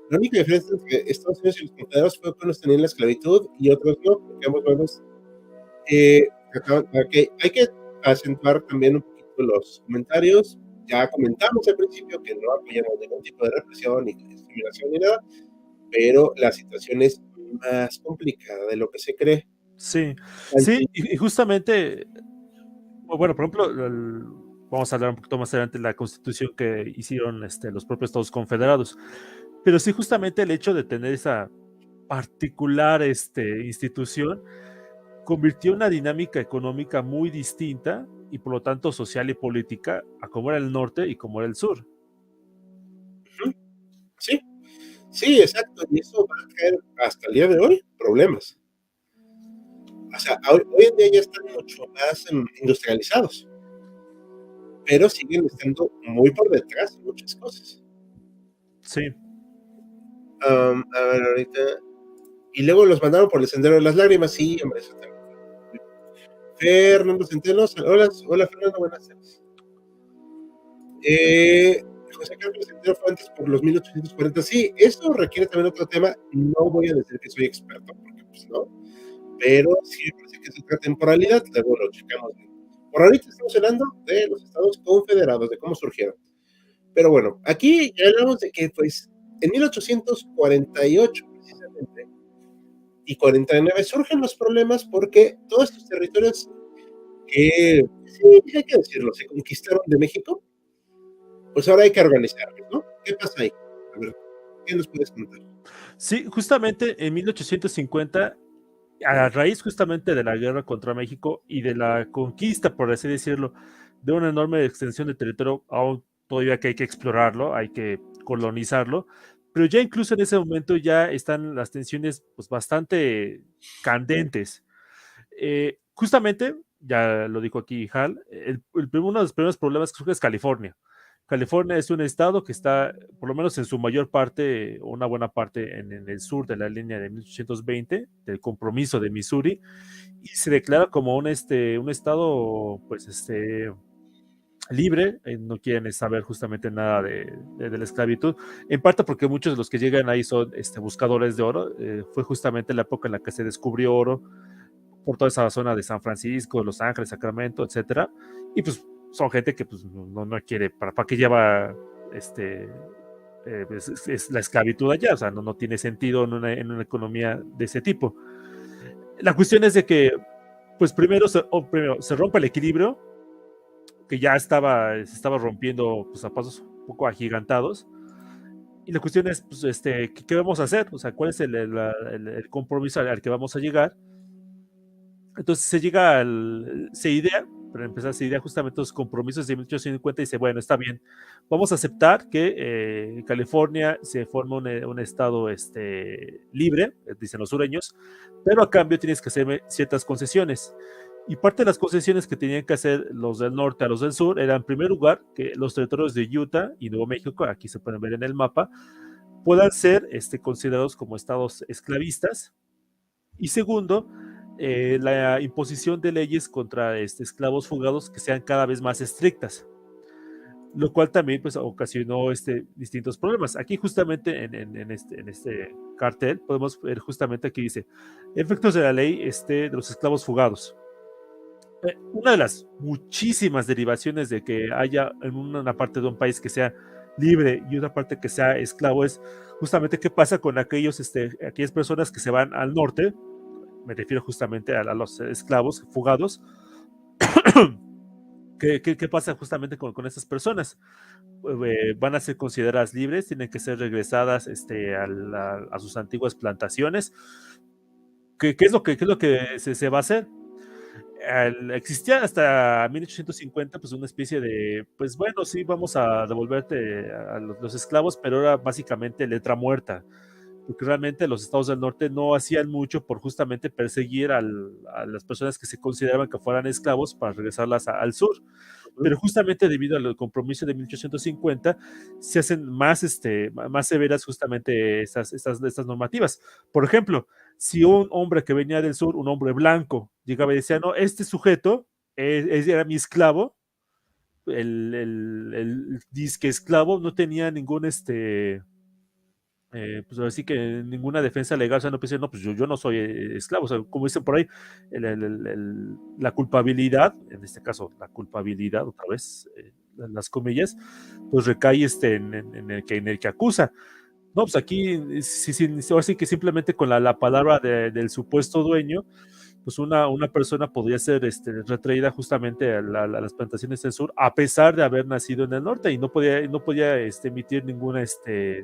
La única diferencia entre Estados Unidos y los confederados fue que unos tenían la esclavitud y otros no, porque ambos bandos hay que acentuar también un poquito los comentarios. Ya comentamos al principio que no apoyamos ningún tipo de represión, ni discriminación, ni nada, pero la situación es más complicada de lo que se cree. sí, sí, y justamente, bueno, por ejemplo, vamos a hablar un poquito más adelante de la constitución que hicieron los propios Estados Confederados, pero sí, justamente el hecho de tener esa particular institución convirtió una dinámica económica muy distinta y por lo tanto social y política a como era el norte y como era el sur. Sí, sí, exacto. Y eso va a traer hasta el día de hoy problemas. O sea, hoy en día ya están mucho más industrializados, pero siguen estando muy por detrás de muchas cosas. Sí, A ver, ahorita. Y luego los mandaron por el sendero de las lágrimas. Sí, hombre, eso también. Fernando Centeno, hola, hola Fernando, buenas tardes. José Carlos Centeno fue antes por los 1840. Sí, eso requiere también otro tema. No voy a decir que soy experto, porque pues no, pero sí me parece que es otra temporalidad. Luego lo checamos. Por ahorita estamos hablando de los Estados Confederados, de cómo surgieron. Pero bueno, aquí ya hablamos de que, pues, en 1848, precisamente, y 49 surgen los problemas porque todos estos territorios que, sí, hay que decirlo, se conquistaron de México, pues ahora hay que organizarlos, ¿no? ¿Qué pasa ahí? A ver, ¿qué nos puedes contar? sí, justamente en 1850, a raíz justamente de la guerra contra México y de la conquista, por así decirlo, de una enorme extensión de territorio, aún todavía que hay que explorarlo, hay que colonizarlo, pero ya incluso en ese momento ya están las tensiones pues bastante candentes. Justamente, ya lo dijo aquí Hal, uno de los primeros problemas que surge es California. California es un estado que está, por lo menos en su mayor parte, o una buena parte, en el sur de la línea de 1820, del compromiso de Missouri, y se declara como un estado, pues, libre, no quieren saber justamente nada de la esclavitud, en parte porque muchos de los que llegan ahí son buscadores de oro, fue justamente la época en la que se descubrió oro por toda esa zona de San Francisco, Los Ángeles, Sacramento, etcétera, y pues son gente que pues no quiere, ¿para qué lleva es la esclavitud allá? O sea, no tiene sentido en una economía de ese tipo. La cuestión es de que, pues primero se rompe el equilibrio, que ya se estaba rompiendo pues, a pasos un poco agigantados, y la cuestión es, pues, ¿qué vamos a hacer? O sea, ¿cuál es el compromiso al que vamos a llegar? Entonces se idea, para empezar, se idea justamente los compromisos de 1850 y dice, bueno, está bien, vamos a aceptar que California se forma un estado libre, dicen los sureños, pero a cambio tienes que hacerme ciertas concesiones. Y parte de las concesiones que tenían que hacer los del norte a los del sur era, en primer lugar, que los territorios de Utah y Nuevo México, aquí se pueden ver en el mapa, puedan ser considerados como estados esclavistas. Y segundo, la imposición de leyes contra esclavos fugados que sean cada vez más estrictas, lo cual también pues ocasionó distintos problemas. Aquí justamente en este cartel podemos ver justamente aquí dice, efectos de la ley de los esclavos fugados. Una de las muchísimas derivaciones de que haya en una parte de un país que sea libre y una parte que sea esclavo es justamente qué pasa con aquellas personas que se van al norte, me refiero justamente a los esclavos fugados. ¿Qué pasa justamente con estas personas? Van a ser consideradas libres, tienen que ser regresadas a sus antiguas plantaciones. ¿Qué es lo que se va a hacer? Existía hasta 1850 pues una especie de, pues bueno, sí, vamos a devolverte a los esclavos, pero era básicamente letra muerta, porque realmente los estados del norte no hacían mucho por justamente perseguir a las personas que se consideraban que fueran esclavos para regresarlas al sur. Pero justamente debido al compromiso de 1850 se hacen más severas justamente estas normativas. Por ejemplo, si un hombre que venía del sur, un hombre blanco, llegaba y decía, no, este sujeto era mi esclavo, el disque esclavo no tenía ningún pues así que ninguna defensa legal, o sea, no pensé, no, pues yo no soy esclavo, o sea, como dicen por ahí, la culpabilidad, en este caso, la culpabilidad, otra vez, las comillas, pues recae en el que acusa. No, pues aquí, ahora sí que simplemente con la palabra del supuesto dueño, pues una persona podría ser retraída justamente a las plantaciones del sur, a pesar de haber nacido en el norte, y no podía emitir ninguna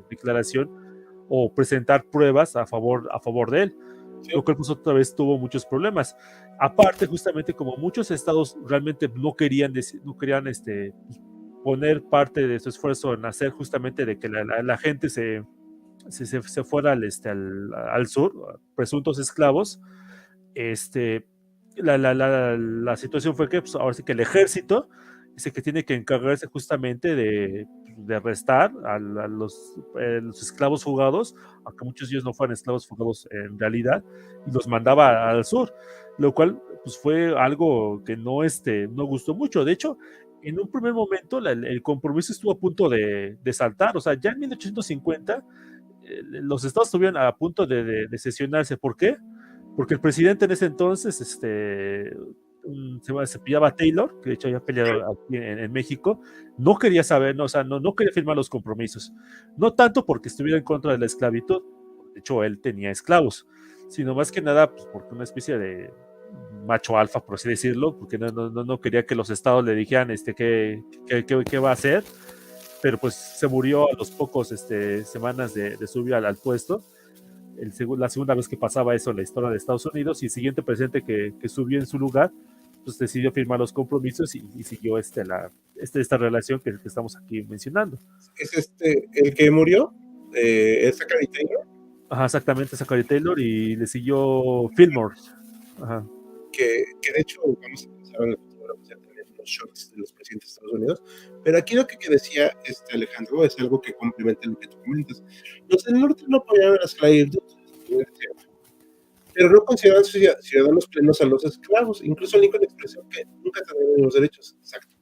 declaración o presentar pruebas a favor de él, Sí. lo cual pues otra vez tuvo muchos problemas. Aparte, justamente como muchos estados realmente no querían poner parte de su esfuerzo en hacer justamente de que la gente se fuera al sur, presuntos esclavos, la situación fue que pues, ahora sí que el ejército es el que tiene que encargarse justamente de arrestar a los esclavos fugados, aunque muchos de ellos no fueran esclavos fugados en realidad, y los mandaba al sur, lo cual pues fue algo que no gustó mucho. De hecho, en un primer momento el compromiso estuvo a punto de saltar, o sea, ya en 1850 los estados estuvieron a punto de sesionarse. ¿Por qué? Porque el presidente en ese entonces, se pillaba Taylor, que de hecho había peleado aquí en México, no quería saber, no, o sea, no quería firmar los compromisos, no tanto porque estuviera en contra de la esclavitud, de hecho él tenía esclavos, sino más que nada pues, porque una especie de macho alfa, por así decirlo, porque no quería que los estados le dijeran qué va a hacer, pero pues se murió a los pocos semanas de subir al puesto. La segunda vez que pasaba eso en la historia de Estados Unidos, y el siguiente presidente que subió en su lugar, pues decidió firmar los compromisos y siguió esta relación que estamos aquí mencionando. Es el que murió, es Zachary Taylor. Ajá, exactamente, Zachary Taylor, y le siguió Fillmore. Ajá. Que de hecho vamos a pensar en el futuro, vamos a tener los shots de los presidentes de Estados Unidos, pero aquí lo que decía Alejandro es algo que complementa lo que tú comentas. Los del norte no apoyaban a la esclavitud, pero no consideraban ciudadanos plenos a los esclavos. Incluso Lincoln expresó que nunca tendrían los derechos. Exacto.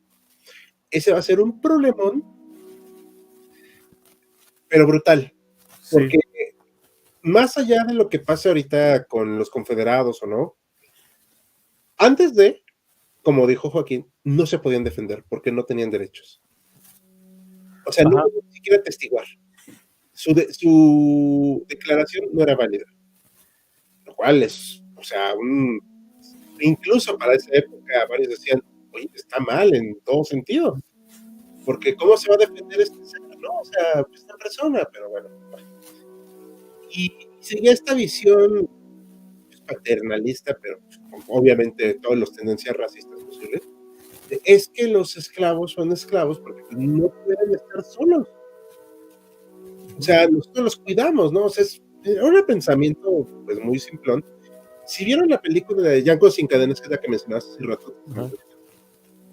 Ese va a ser un problemón, pero brutal, porque sí, más allá de lo que pase ahorita con los confederados o no, antes de, como dijo Joaquín, no se podían defender porque no tenían derechos. O sea, no podían ni siquiera testiguar. Su declaración no era válida. Lo cual es, o sea, incluso para esa época varios decían, oye, está mal en todo sentido. Porque ¿cómo se va a defender este ser? No, o sea, esta persona, pero bueno. Y seguía esta visión paternalista, pero obviamente todas las tendencias racistas posibles, es que los esclavos son esclavos porque no pueden estar solos. O sea, nosotros los cuidamos, ¿no? O sea, era un pensamiento pues muy simplón. Si vieron la película de Django sin cadenas, que es la que mencionaste hace rato,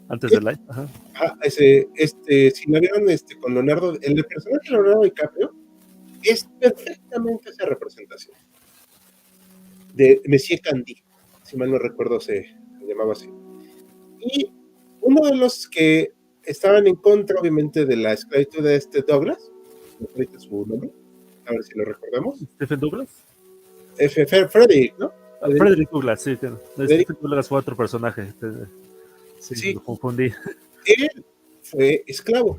antes del live, si la vieron con Leonardo, el personaje de Leonardo DiCaprio es perfectamente esa representación de Monsieur Candy, si mal no recuerdo se llamaba así. Y uno de los que estaban en contra, obviamente, de la esclavitud de Douglas, ¿me parece su nombre? A ver si lo recordamos. ¿Stephen Douglas? Frederick, ¿no? Frederick Douglass, sí. Stephen Douglas fue otro personaje. Sí, lo confundí. Él fue esclavo.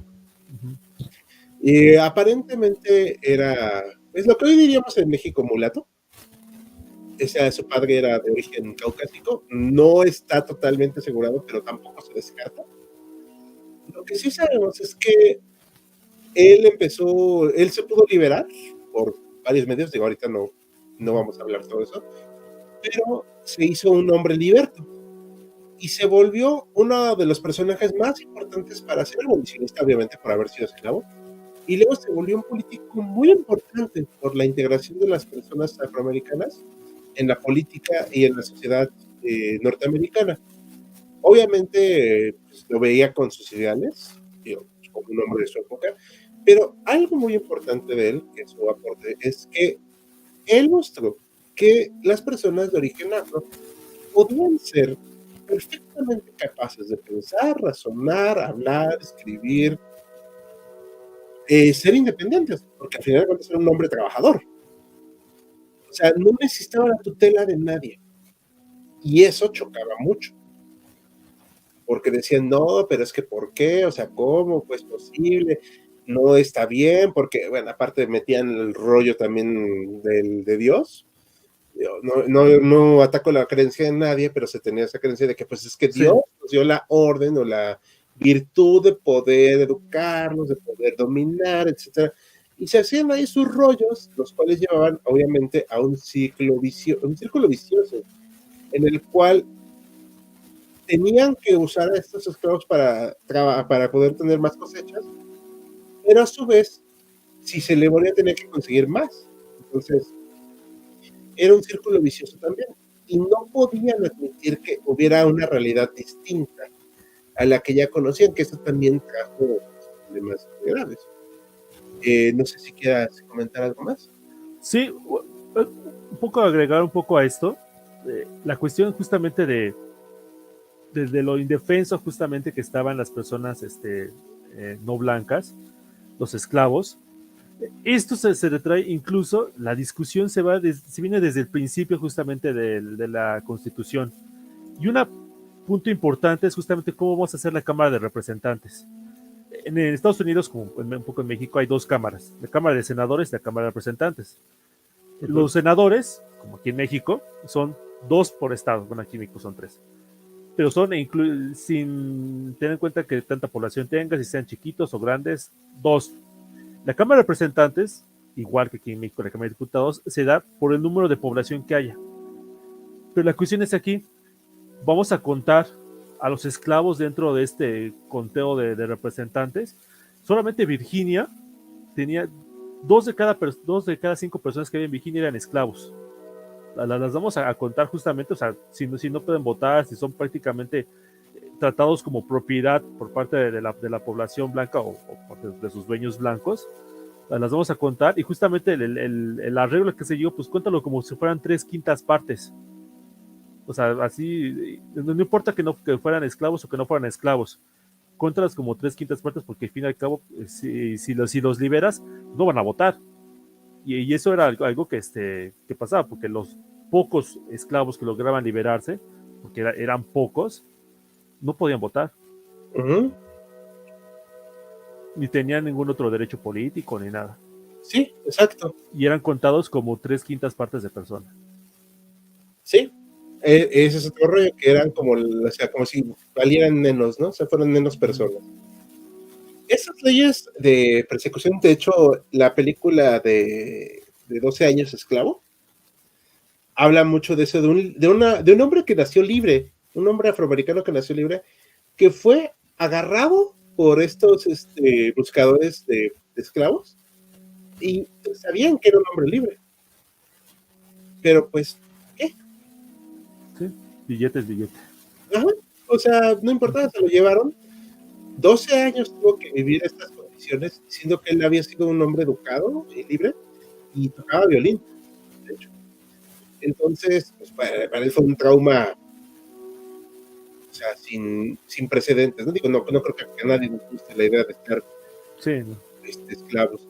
Y aparentemente era, es lo que hoy diríamos en México mulato. Su padre era de origen caucásico. No está totalmente asegurado, pero tampoco se descarta. Lo que sí sabemos es que él se pudo liberar por varios medios, digo, ahorita no vamos a hablar de todo eso, pero se hizo un hombre liberto y se volvió uno de los personajes más importantes para ser abolicionista, obviamente por haber sido esclavo, y luego se volvió un político muy importante por la integración de las personas afroamericanas en la política y en la sociedad norteamericana. Obviamente pues, lo veía con sus ideales, como un hombre de su época, pero algo muy importante de él, que es su aporte, es que él mostró que las personas de origen afro podían ser perfectamente capaces de pensar, razonar, hablar, escribir, ser independientes, porque al final de cuentas era un hombre trabajador. O sea, no necesitaba la tutela de nadie. Y eso chocaba mucho. Porque decían, no, pero es que ¿por qué? O sea, ¿cómo? Pues posible, no está bien, porque, bueno, aparte metían el rollo también de Dios. No ataco la creencia de nadie, pero se tenía esa creencia de que, pues, es que Dios nos dio la orden o la virtud de poder educarnos, de poder dominar, etcétera. Y se hacían ahí sus rollos, los cuales llevaban, obviamente, a un círculo vicioso, en el cual tenían que usar a estos esclavos para poder tener más cosechas, pero a su vez, si se le volvía a tener que conseguir más. Entonces, era un círculo vicioso también. Y no podían admitir que hubiera una realidad distinta a la que ya conocían, que eso también trajo problemas graves. No sé si quieras comentar algo más. Sí, un poco agregar un poco a esto, la cuestión justamente de lo indefenso justamente que estaban las personas no blancas, los esclavos. Esto se retrae incluso, la discusión se viene desde el principio justamente de la Constitución. Y un punto importante es justamente cómo vamos a hacer la Cámara de Representantes. En Estados Unidos, como un poco en México, hay dos cámaras, la Cámara de Senadores y la Cámara de Representantes. Los senadores, como aquí en México, son 2 por estado, bueno, aquí en México son 3, pero son sin tener en cuenta que tanta población tenga, si sean chiquitos o grandes, 2. La Cámara de Representantes, igual que aquí en México la Cámara de Diputados, se da por el número de población que haya. Pero la cuestión es aquí, vamos a contar a los esclavos dentro de este conteo de representantes. Solamente Virginia tenía 2 de cada 5 personas que había en Virginia eran esclavos. Las vamos a contar justamente, o sea, si no pueden votar, si son prácticamente tratados como propiedad por parte de la población blanca o de sus dueños blancos, las vamos a contar, y justamente el arreglo que se dio, pues cuéntalo como si fueran 3/5 partes. O sea, así, no importa que fueran esclavos o que no fueran esclavos, cuéntalas como 3/5 partes, porque al fin y al cabo, si los liberas, no van a votar. Y eso era algo que pasaba, porque los pocos esclavos que lograban liberarse, porque eran pocos, no podían votar. Ni tenían ningún otro derecho político ni nada. Sí, exacto. Y eran contados como 3/5 partes de personas. Sí, ese es otro rollo, que eran como si valieran menos, ¿no? O sea, fueran menos personas. Esas leyes de persecución, de hecho, la película de 12 años esclavo habla mucho de eso, de un hombre que nació libre, un hombre afroamericano que nació libre, que fue agarrado por estos buscadores de esclavos y sabían que era un hombre libre. Pero pues, ¿qué? Billete es billete. Ajá. O sea, no importaba, se lo llevaron. 12 años tuvo que vivir estas condiciones, siendo que él había sido un hombre educado y libre y tocaba violín, de hecho. Entonces, pues para él fue un trauma, o sea, sin precedentes. No digo, no creo que a nadie nos guste la idea de estar Sí. esclavos.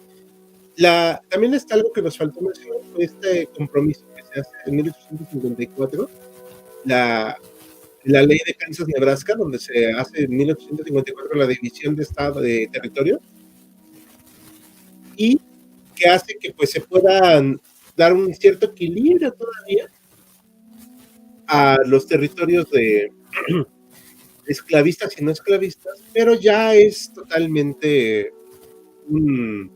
También está algo que nos faltó mencionar, fue este compromiso que se hace en 1854, la ley de Kansas-Nebraska, donde se hace en 1854 la división de estado de territorio, y que hace que pues se puedan dar un cierto equilibrio todavía a los territorios de esclavistas y no esclavistas, pero ya es totalmente un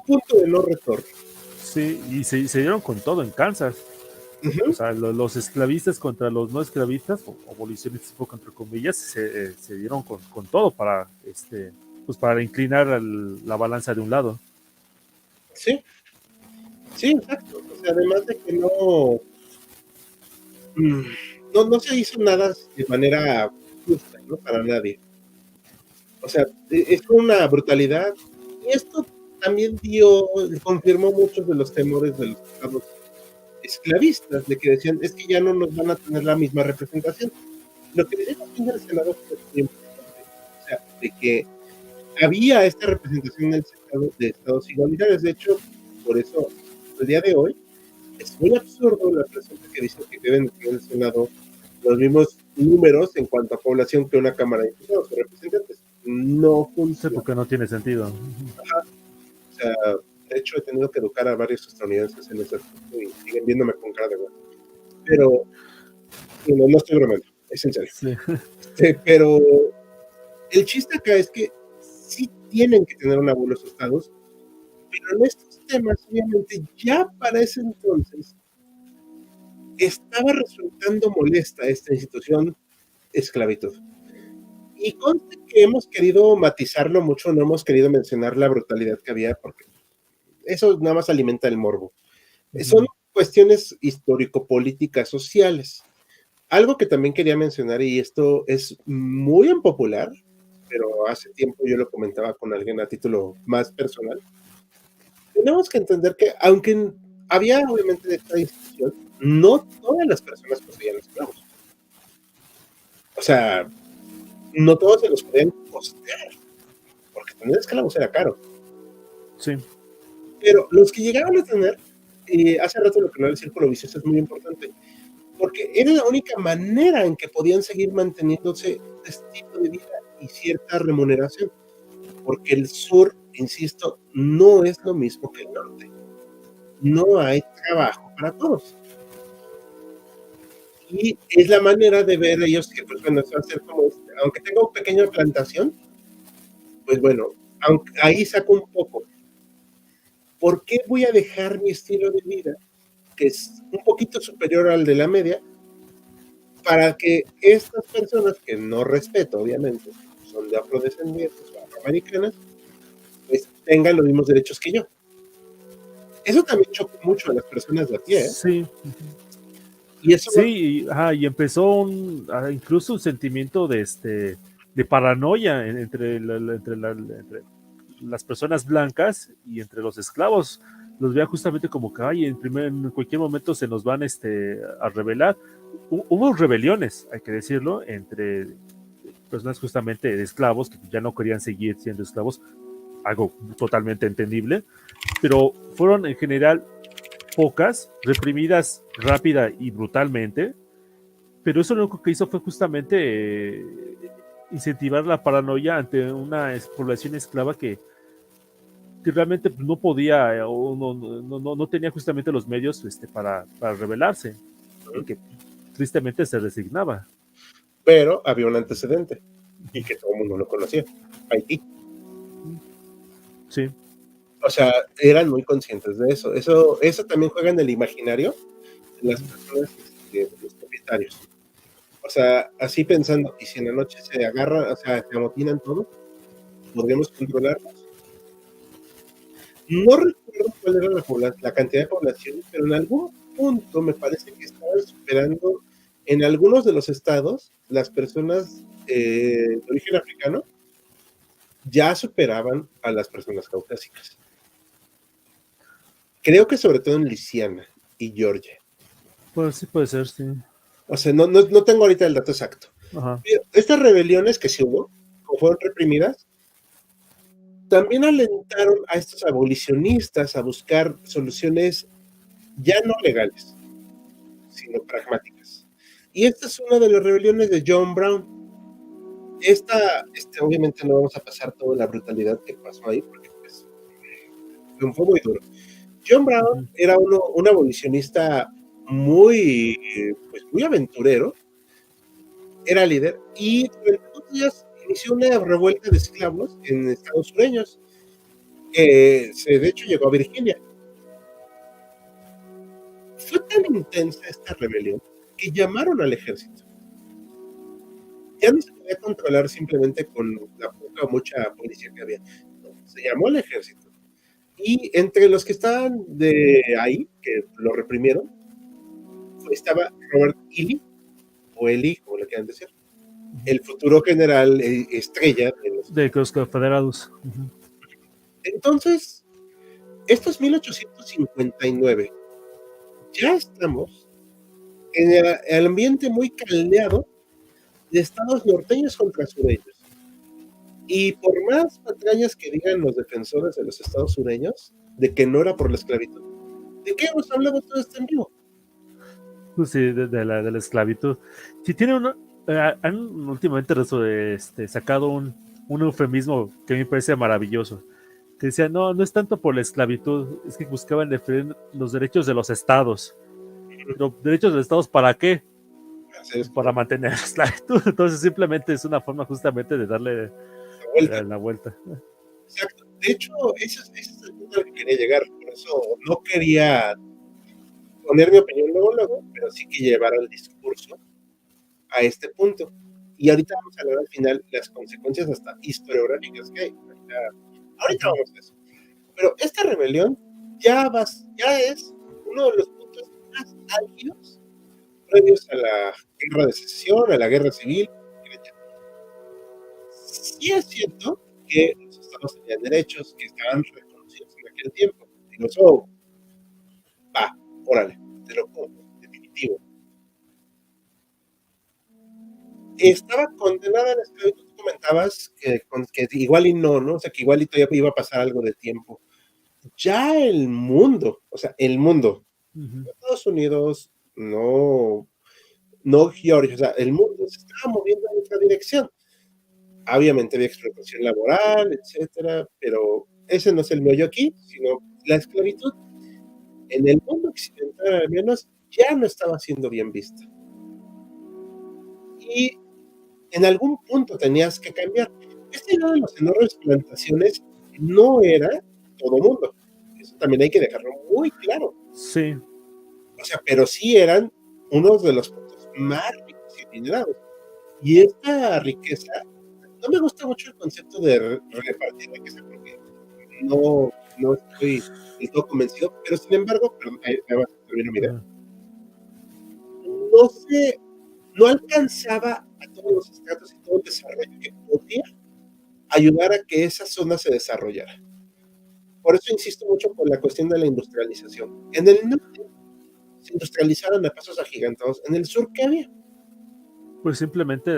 punto de no retorno. Sí, y se dieron con todo en Kansas. O sea, los esclavistas contra los no esclavistas, o abolicionistas, contra comillas, se dieron con todo para, pues para inclinar la balanza de un lado. Sí, sí, exacto. O sea, además de que no se hizo nada de manera justa, ¿no? Para nadie. O sea, es una brutalidad. Y esto también confirmó muchos de los temores de los estados esclavistas, de que decían, es que ya no nos van a tener la misma representación. Lo que decía el Senado fue muy importante. O sea, de que había esta representación en el Senado de estados igualitarios. De hecho, por eso, el día de hoy, es muy absurdo la pregunta que dice que deben tener el Senado los mismos números en cuanto a población que una Cámara de Diputados o representantes. No funciona. Sí, porque no tiene sentido. Ajá. O sea, de hecho he tenido que educar a varios estadounidenses en ese aspecto y siguen viéndome con cara de bueno. Pero no estoy bromeando, es en serio. Sí. Pero el chiste acá es que sí tienen que tener un abuelo esos estados, pero en estos temas, obviamente, ya para ese entonces estaba resultando molesta esta institución esclavitud. Y conste que hemos querido matizarlo mucho, no hemos querido mencionar la brutalidad que había, porque eso nada más alimenta el morbo. Son cuestiones histórico-políticas sociales. Algo que también quería mencionar, y esto es muy impopular, pero hace tiempo yo lo comentaba con alguien a título más personal, tenemos que entender que, aunque había obviamente esta institución, no todas las personas poseían esclavos. O sea, no todos se los podían costear, porque tener esclavos era caro. Sí. Pero los que llegaban a tener, hace rato lo que no era el círculo vicioso es muy importante, porque era la única manera en que podían seguir manteniéndose estilo de vida y cierta remuneración, porque el sur, insisto, no es lo mismo que el norte. No hay trabajo para todos. Y es la manera de ver ellos que, pues bueno, eso va a ser como, aunque tenga una pequeña plantación, pues bueno, ahí saco un poco. ¿Por qué voy a dejar mi estilo de vida, que es un poquito superior al de la media, para que estas personas, que no respeto, obviamente, son de afrodescendientes o afroamericanas, pues tengan los mismos derechos que yo? Eso también chocó mucho a las personas de a pie, ¿eh? Sí. Y eso sí, y empezó incluso un sentimiento de paranoia entre las personas blancas y entre los esclavos. Los veía justamente como que en cualquier momento se nos van a rebelar. Hubo rebeliones, hay que decirlo, entre personas justamente de esclavos que ya no querían seguir siendo esclavos, algo totalmente entendible, pero fueron en general pocas, reprimidas rápida y brutalmente, pero eso lo único que hizo fue justamente incentivar la paranoia ante una población esclava que realmente no podía o no tenía justamente los medios para rebelarse, y que tristemente se resignaba. Pero había un antecedente, y que todo el mundo lo conocía, Haití. Sí. O sea, eran muy conscientes de eso. Eso también juega en el imaginario de las personas, de los propietarios. O sea, así pensando, y si en la noche se agarran, o sea, se amotinan todo, ¿podríamos controlarlos? No recuerdo cuál era la cantidad de población, pero en algún punto me parece que estaban superando en algunos de los estados, las personas de origen africano ya superaban a las personas caucásicas. Creo que sobre todo en Luisiana y Georgia. Pues sí puede ser, sí. O sea, no tengo ahorita el dato exacto. Ajá. Pero estas rebeliones que sí hubo, como fueron reprimidas, también alentaron a estos abolicionistas a buscar soluciones ya no legales, sino pragmáticas. Y esta es una de las rebeliones de John Brown. Obviamente no vamos a pasar toda la brutalidad que pasó ahí, porque pues, fue muy duro. John Brown era un abolicionista muy aventurero, era líder, y durante 2 días inició una revuelta de esclavos en estados sureños, que de hecho llegó a Virginia. Fue tan intensa esta rebelión que llamaron al ejército. Ya no se podía controlar simplemente con la poca o mucha policía que había. No, se llamó al ejército. Y entre los que estaban de ahí, que lo reprimieron, estaba Robert Ely, o Eli, como le quieran decir, el futuro general estrella de los confederados. Entonces, esto es 1859. Ya estamos en el ambiente muy caldeado de estados norteños contra sureños. Y por más patrañas que digan los defensores de los estados sureños, de que no era por la esclavitud, ¿de qué hemos hablado todo esto en vivo? Pues sí, de la esclavitud. Si tiene han últimamente sacado un eufemismo que a mí me parece maravilloso, que decía, no es tanto por la esclavitud, es que buscaban defender los derechos de los estados. Pero, ¿derechos de los estados para qué? Para mantener la esclavitud. Entonces simplemente es una forma justamente de darle la vuelta. Exacto. De hecho, ese es el punto al que quería llegar. Por eso no quería poner mi opinión luego, pero sí que llevar el discurso a este punto. Y ahorita vamos a hablar al final las consecuencias hasta historiográficas que hay. Ahorita vamos a eso. Pero esta rebelión ya es uno de los puntos más álgidos previos a la guerra de secesión, a la guerra civil. Sí es cierto que los estados tenían derechos que estaban reconocidos en aquel tiempo. Digo, eso va, órale, te lo compro, definitivo. Estaba condenada a la esclavitud, tú comentabas que igual y no, ¿no? O sea, que igual y todavía iba a pasar algo de tiempo. Ya el mundo, Estados Unidos, no Georgia, o sea, el mundo se estaba moviendo en otra dirección. Obviamente había explotación laboral, etcétera, pero ese no es el meollo aquí, sino la esclavitud en el mundo occidental al menos ya no estaba siendo bien vista. Y en algún punto tenías que cambiar. Esta idea de las enormes plantaciones no era todo mundo. Eso también hay que dejarlo muy claro. Sí. O sea, pero sí eran uno de los puntos más ricos y adinerados. Y esta riqueza, no me gusta mucho el concepto de repartir riqueza porque no estoy del todo convencido, pero sin embargo, termino mi idea, no alcanzaba a todos los estratos y todo el desarrollo que podía ayudar a que esa zona se desarrollara. Por eso insisto mucho con la cuestión de la industrialización. En el norte se industrializaron a pasos agigantados. En el sur, ¿qué había? Pues simplemente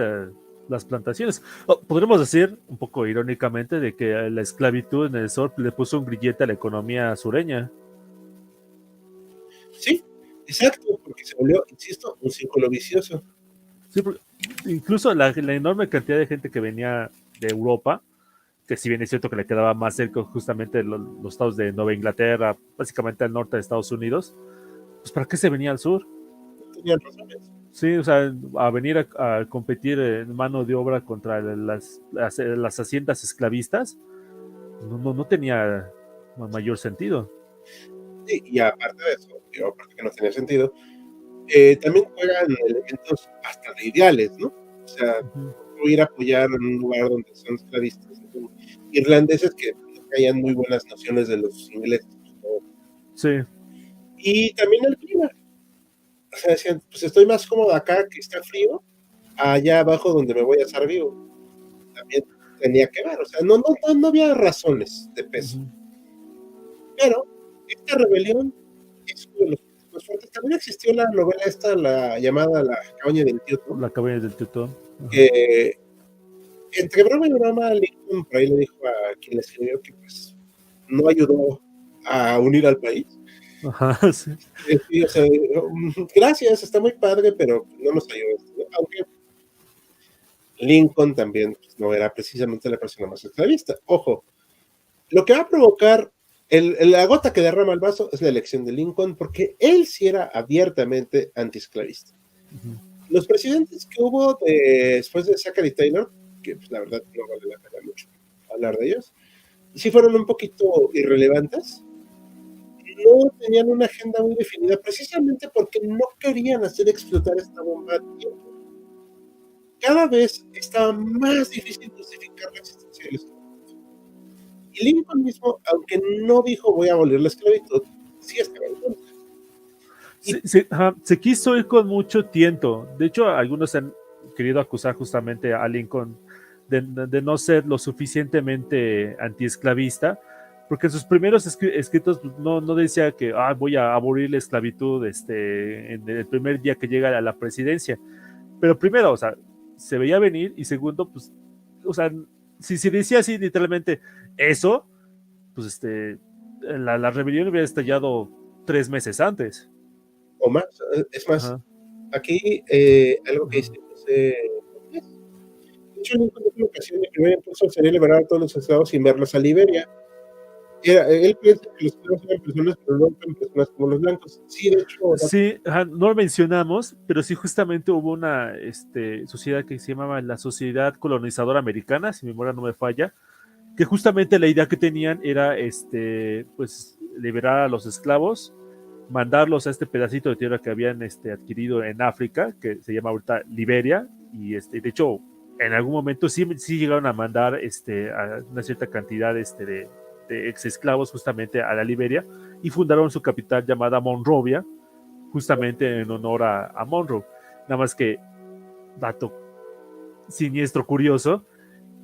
las plantaciones. Podríamos decir, un poco irónicamente, de que la esclavitud en el sur le puso un grillete a la economía sureña. Sí, exacto, porque se volvió, insisto, un círculo vicioso. Sí, incluso la enorme cantidad de gente que venía de Europa, que si bien es cierto que le quedaba más cerca justamente los estados de Nueva Inglaterra, básicamente al norte de Estados Unidos, pues ¿para qué se venía al sur? Tenían razones. Sí, o sea, a venir a competir en mano de obra contra las haciendas esclavistas, no tenía mayor sentido. Sí, y aparte de eso, aparte que no tenía sentido, también juegan elementos hasta de ideales, ¿no? O sea, ir a apoyar en un lugar donde son esclavistas, ¿no? Irlandeses que no traían muy buenas nociones de los ingleses, ¿no? Sí. Y también el clima. o sea, decían, pues estoy más cómodo acá que está frío, allá abajo donde me voy a asar vivo. También tenía que ver, o sea, no había razones de peso. Ujú. Pero esta rebelión es uno de los más fuertes. También existió la novela esta, la llamada La cabaña del tío Tom, La cabaña del Teutón. Ajá. que entre broma y broma, Lincoln por ahí le dijo a quien le escribió que pues no ayudó a unir al país. Ajá, sí. Sí, o sea, gracias, está muy padre, pero no nos ayudó. ¿No? Aunque Lincoln también pues, no era precisamente la persona más esclavista. Ojo, lo que va a provocar la gota que derrama el vaso es la elección de Lincoln, porque él sí era abiertamente antiesclavista. Ujú. Los presidentes que hubo después de Zachary Taylor, que pues, la verdad no vale la pena mucho hablar de ellos, sí fueron un poquito irrelevantes, no tenían una agenda muy definida, precisamente porque no querían hacer explotar esta bomba a tiempo. Cada vez estaba más difícil justificar la existencia del esclavitud. Y Lincoln mismo, aunque no dijo voy a abolir la esclavitud, sí estaba en contra. Y Ajá, se quiso ir con mucho tiento. De hecho, algunos han querido acusar justamente a Lincoln de no ser lo suficientemente antiesclavista, porque en sus primeros escritos pues, no decía que voy a abolir la esclavitud en el primer día que llega a la presidencia. Pero primero, o sea, se veía venir, y segundo, pues, o sea, si decía así literalmente eso, pues la rebelión hubiera estallado 3 meses antes. o más, es más, Ajá, aquí algo que ajá. dice José Cortés. De hecho, Lincoln en una ocasión el primer impulso sería liberar a todos los esclavos sin verlos a Liberia. Él piensa que los esclavos eran personas, pero no eran personas como los blancos. Sí, de hecho, Sí, ajá, no lo mencionamos, pero sí justamente hubo una sociedad que se llamaba la Sociedad Colonizadora Americana, si mi memoria no me falla, que justamente la idea que tenían era pues liberar a los esclavos, mandarlos a este pedacito de tierra que habían adquirido en África, que se llama ahorita Liberia, y de hecho en algún momento sí llegaron a mandar a una cierta cantidad de ex esclavos justamente a la Liberia, y fundaron su capital llamada Monrovia, justamente en honor a Monroe. Nada más que, dato siniestro curioso,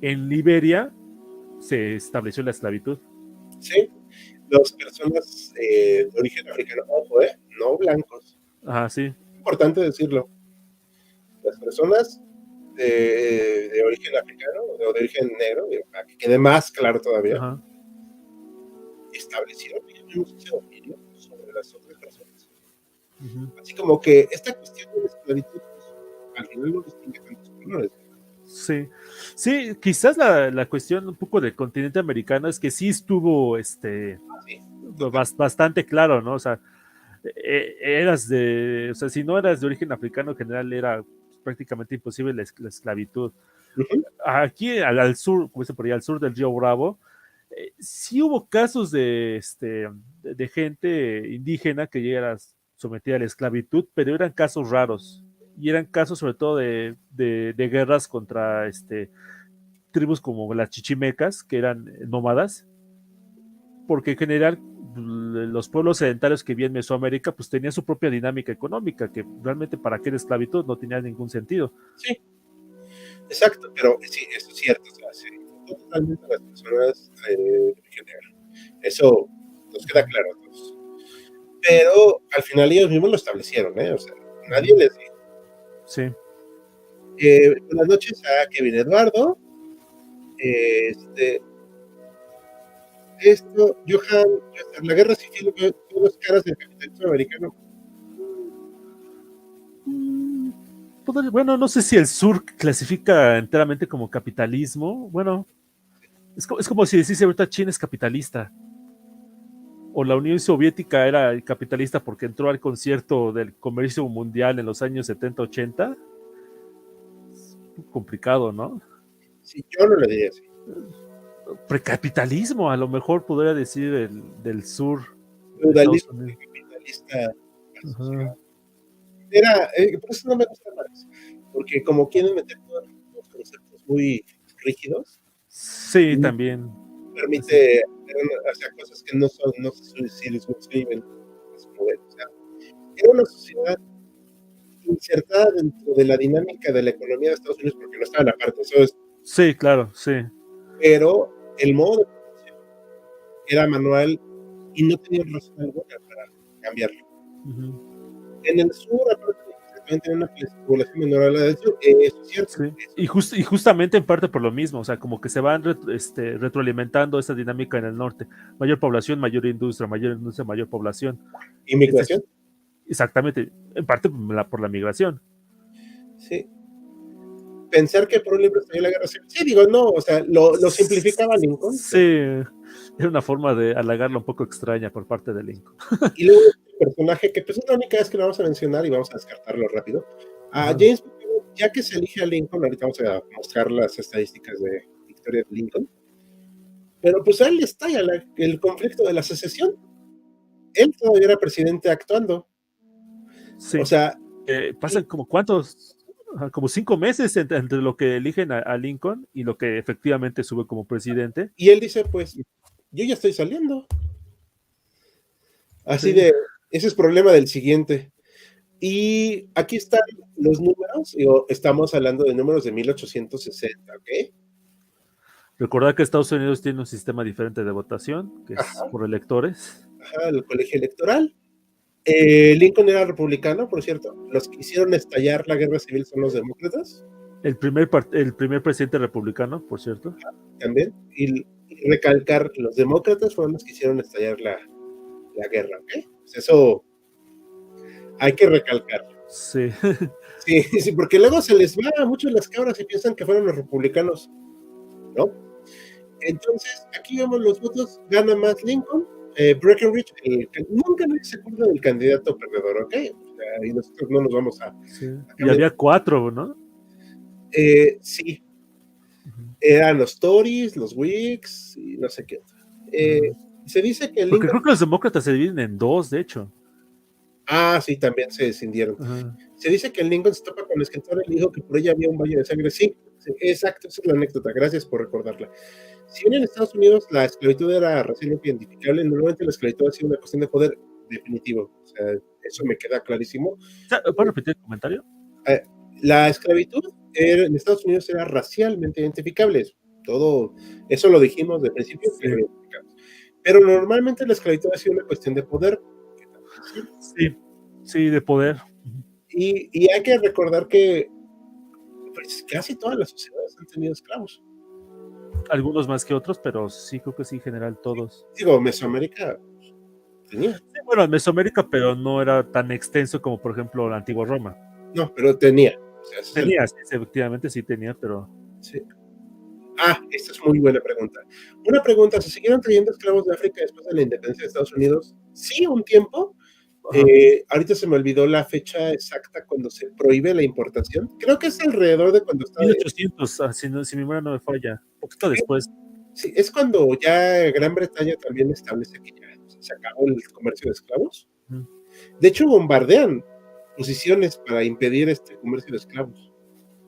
en Liberia se estableció la esclavitud. sí, las personas de origen africano, ojo, no blancos. Ajá, sí. Es importante decirlo. Las personas de origen africano o de origen negro, para que quede más claro todavía, Ajá. establecieron ellos mismos ese dominio sobre las otras personas. Uh-huh. Así como que esta cuestión de la esclavitud, pues, al final no distingue tantos colores. Sí, sí, quizás la cuestión un poco del continente americano es que sí estuvo Sí, total. bastante claro, ¿no? O sea, o sea, si no eras de origen africano, en general era prácticamente imposible la esclavitud. Uh-huh. Aquí al sur, como dice por ahí, al sur del río Bravo, sí hubo casos de gente indígena que llegara sometida a la esclavitud, pero eran casos raros. Y eran casos sobre todo de guerras contra tribus como las chichimecas, que eran nómadas, porque en general los pueblos sedentarios que vivían en Mesoamérica pues tenían su propia dinámica económica, que realmente para aquella esclavitud no tenía ningún sentido. Sí, exacto, pero sí, eso es cierto. O sea, se enfocó totalmente a las personas de origen negro. Eso nos queda claro a todos. Pero al final ellos mismos lo establecieron, ¿eh? O sea, nadie les dijo. Sí. Buenas noches a Kevin Eduardo. Este, Johan, la guerra civil fue dos caras del capitalismo americano. Bueno, no sé si el sur clasifica enteramente como capitalismo. Bueno, es como si decís ahorita China es capitalista. O la Unión Soviética era capitalista porque entró al concierto del comercio mundial en los años 70-80. Complicado, ¿no? Sí, yo no le diría así. Precapitalismo, a lo mejor podría decir del sur de Estados Feudalismo Unidos. capitalista Ajá. asociado. Por eso no me gusta más, porque como quieren meter todos los conceptos muy rígidos, Sí, también. Sí. permite hacer cosas que no son, no sé si les suscriben a su modelo. O sea, era una sociedad insertada dentro de la dinámica de la economía de Estados Unidos porque no estaba en la parte, eso es, Sí, claro, sí. pero el modo de producción era manual y no tenía razón alguna para cambiarlo. Ujú. En el sur, aparte de que también tiene una población menor a la del sur, eso es cierto. Sí. Eso Y justamente en parte por lo mismo, o sea, como que se van retroalimentando esa dinámica en el norte. Mayor población, mayor industria, mayor población. Este es- inmigración, exactamente, en parte por la migración. sí. Pensar que por un libro estalló la guerra civil, sí, digo, no, o sea, lo simplificaba Lincoln, Sí, era una forma de halagarlo un poco extraña por parte de Lincoln. y luego este personaje que pues es la única vez que lo vamos a mencionar y vamos a descartarlo rápido, a Ajá. James Buchanan, ya que se elige a Lincoln, ahorita vamos a mostrar las estadísticas de victoria de Lincoln, pero pues a él le estalla el conflicto de la secesión, él todavía era presidente actuando, o Sí. sea, Pasan como cuántos, ajá, como 5 meses entre lo que eligen a Lincoln y lo que efectivamente sube como presidente. y él dice, pues, yo ya estoy saliendo, así Sí. de, ese es problema del siguiente. Y aquí están los números, digo, estamos hablando de números de 1860, ¿ok? Recordar que Estados Unidos tiene un sistema diferente de votación, que es Ajá, por electores. ajá, el colegio electoral. Lincoln era republicano, por cierto. Los que hicieron estallar la guerra civil son los demócratas, El primer presidente republicano, por cierto. también. Y recalcar, los demócratas fueron los que hicieron estallar la guerra, ¿ok? Pues eso hay que recalcar. Sí. Sí, sí, porque luego se les va a muchos las cabras y piensan que fueron los republicanos, ¿no? Entonces, aquí vemos los votos, gana más Lincoln, Breckinridge, nunca nadie se acuerda del candidato perdedor, ¿ok? O sea, y nosotros no nos vamos Sí. a Y cambiar. había 4, ¿no? Sí, Ujú. eran los Tories, los Whigs y no sé qué otro. Ujú. Se dice que Porque Lincoln, creo que los demócratas se dividen en dos, de hecho. sí, también se descindieron. Ajá. Se dice que Lincoln se topa con la escritora y le dijo que por ella había un valle de sangre. Sí, sí, exacto, esa es la anécdota, gracias por recordarla. Si bien en Estados Unidos la esclavitud era racialmente identificable, normalmente la esclavitud ha sido una cuestión de poder definitivo. O sea, eso me queda clarísimo. ¿Puedo repetir el comentario? Eh, la esclavitud en Estados Unidos era racialmente identificable. Todo eso lo dijimos de principio, Sí, pero normalmente la esclavitud ha sido una cuestión de poder. sí, sí, de poder. Y hay que recordar que pues, casi todas las sociedades han tenido esclavos. Algunos más que otros, pero sí, creo que sí, en general todos. Digo, Mesoamérica tenía. Sí, bueno, en Mesoamérica, pero no era tan extenso como, por ejemplo, la antigua Roma. No, pero tenía. O sea, ese es Tenía, sí, efectivamente sí tenía, pero sí. Esta es muy buena pregunta. Una pregunta, ¿se siguieron trayendo esclavos de África después de la independencia de Estados Unidos? Sí, un tiempo. ajá. Ahorita se me olvidó la fecha exacta cuando se prohíbe la importación. Creo que es alrededor de cuando estaba... 1800, si mi memoria no me falla, un poquito después. Sí, es cuando ya Gran Bretaña también establece que ya se acabó el comercio de esclavos. Ujú. De hecho, bombardean posiciones para impedir este comercio de esclavos,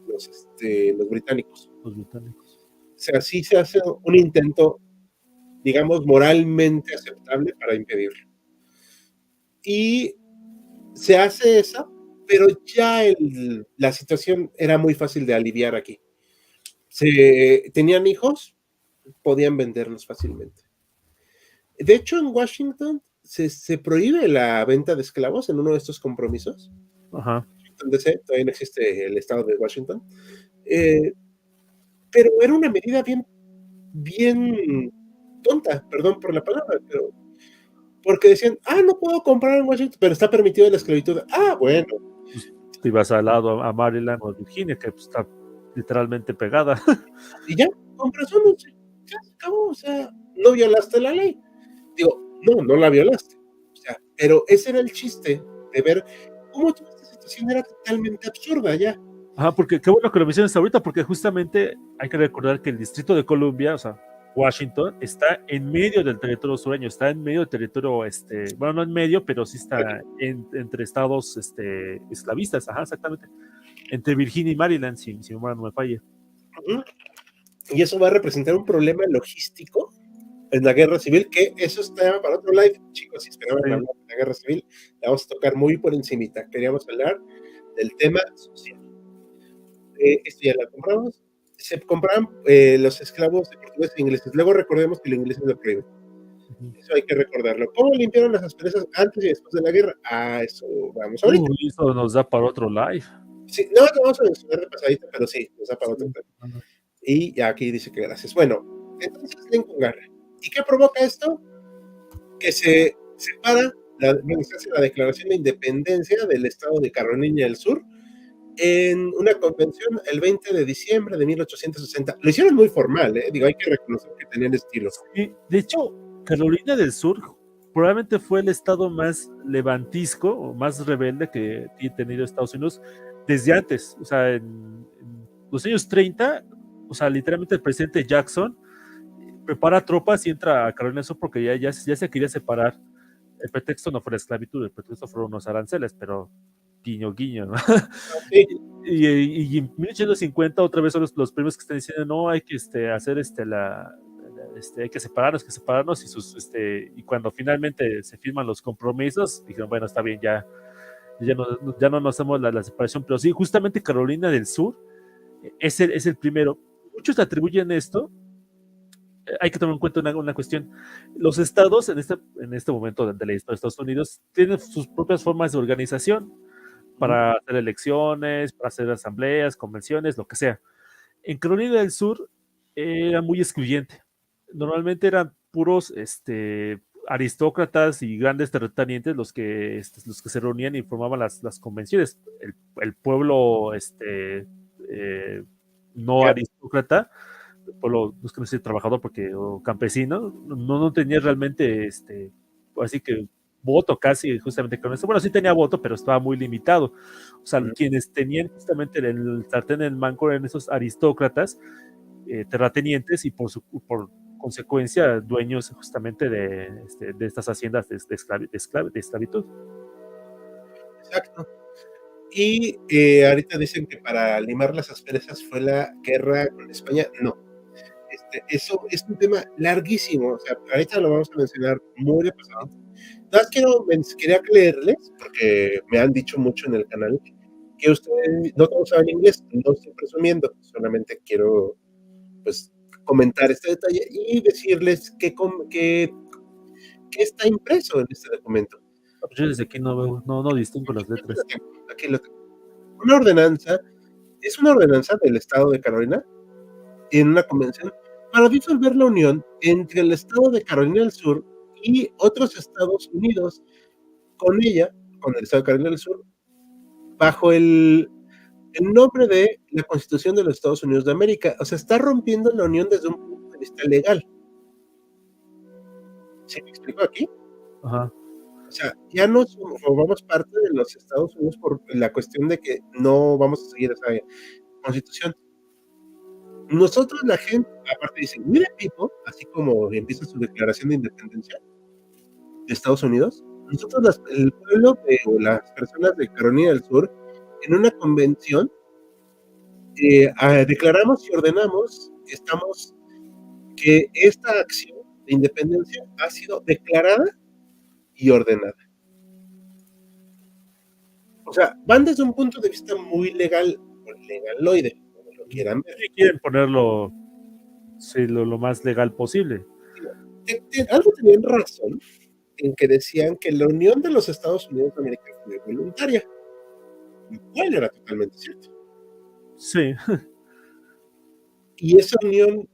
los británicos. Los británicos. O sea, sí se hace un intento, digamos, moralmente aceptable para impedirlo. Y se hace esa, pero ya la situación era muy fácil de aliviar aquí. Tenían hijos, podían venderlos fácilmente. De hecho, en Washington se prohíbe la venta de esclavos en uno de estos compromisos. Ajá. Donde todavía no existe el estado de Washington. Pero era una medida bien, bien tonta, perdón por la palabra, pero porque decían, no puedo comprar en Washington, pero está permitido la esclavitud. Bueno. Pues, te ibas al lado a Maryland o a Virginia, que pues, está literalmente pegada. Y ya, compras uno, ya se acabó, o sea, no violaste la ley. Digo, no la violaste. O sea, pero ese era el chiste de ver cómo toda esta situación era totalmente absurda ya. Ajá, porque qué bueno que lo mencionas ahorita, porque justamente hay que recordar que el Distrito de Columbia, o sea, Washington, está en medio del territorio sureño, está en medio del territorio, bueno, no en medio, pero sí está entre estados esclavistas, ajá, exactamente, entre Virginia y Maryland, si mi memoria no me falla. Uh-huh. Y eso va a representar un problema logístico en la guerra civil, que eso está para otro live, chicos, si esperaban hablar de la guerra civil, la vamos a tocar muy por encimita. Queríamos hablar del tema social. Esto ya la compramos. Se compraban los esclavos de portugueses e ingleses. Luego recordemos que los ingleses lo prohíben. Eso hay que recordarlo. ¿Cómo limpiaron las asperezas antes y después de la guerra? Eso vamos ahorita. Eso nos da para otro live. Sí, no, lo vamos a mencionar de pasadita, pero sí, nos da para otro tema. Y ya aquí dice que gracias. Bueno, entonces Lincoln Garra. ¿Y qué provoca esto? Que se separa, se hace la declaración de independencia del estado de Carolina del Sur en una convención el 20 de diciembre de 1860. Lo hicieron muy formal, digo, hay que reconocer que tenían estilo. Sí, de hecho, Carolina del Sur probablemente fue el estado más levantisco o más rebelde que ha tenido Estados Unidos desde antes. O sea, en los años 30, o sea, literalmente el presidente Jackson prepara tropas y entra a Carolina del Sur porque ya se quería separar. El pretexto no fue la esclavitud, el pretexto fueron unos aranceles, pero guiño, guiño, ¿no? Sí. Y en 1850 otra vez son los primeros que están diciendo, no, hay que hacer hay que separarnos y cuando finalmente se firman los compromisos, dijeron, bueno, está bien, ya no hacemos la separación, pero sí, justamente Carolina del Sur es el primero. Muchos atribuyen esto, hay que tomar en cuenta una cuestión. Los estados en este momento de la historia de Estados Unidos tienen sus propias formas de organización para hacer elecciones, para hacer asambleas, convenciones, lo que sea. En Carolina del Sur era muy excluyente. Normalmente eran puros aristócratas y grandes terratenientes los que se reunían y formaban las convenciones. El pueblo no aristócrata, el pueblo, no es que no sea trabajador o campesino, no tenía realmente así que voto casi justamente con eso. Bueno, sí tenía voto, pero estaba muy limitado. O sea, quienes tenían justamente el sartén en el mango eran esos aristócratas, terratenientes y por consecuencia dueños justamente de estas haciendas de esclavitud. Exacto. Y ahorita dicen que para limar las asperezas fue la guerra con España. No. Eso es un tema larguísimo. O sea, ahorita lo vamos a mencionar muy de pasado. Nada más quería leerles, porque me han dicho mucho en el canal que ustedes no todos saben inglés. No estoy presumiendo, solamente quiero pues comentar este detalle y decirles que está impreso en este documento. Yo desde aquí no veo, no distingo las letras. Aquí lo tengo. Una ordenanza, es una ordenanza del estado de Carolina en una convención para disolver la unión entre el estado de Carolina del Sur y otros Estados Unidos con el estado de Carolina del Sur, bajo el nombre de la Constitución de los Estados Unidos de América. O sea, está rompiendo la unión desde un punto de vista legal. ¿Se me explico aquí? Ajá. O sea, ya no formamos parte de los Estados Unidos por la cuestión de que no vamos a seguir esa constitución. Nosotros, la gente, aparte dice, mira, people, así como empieza su declaración de independencia de Estados Unidos, nosotros, el pueblo o las personas de Carolina del Sur, en una convención, declaramos y ordenamos que esta acción de independencia ha sido declarada y ordenada. O sea, van desde un punto de vista muy legal, o legaloide, como lo quieran ver. Quieren ponerlo lo más legal posible. Algo tenían razón en que decían que la unión de los Estados Unidos de América fue voluntaria, lo cual era totalmente cierto. Sí. ¿Y esa unión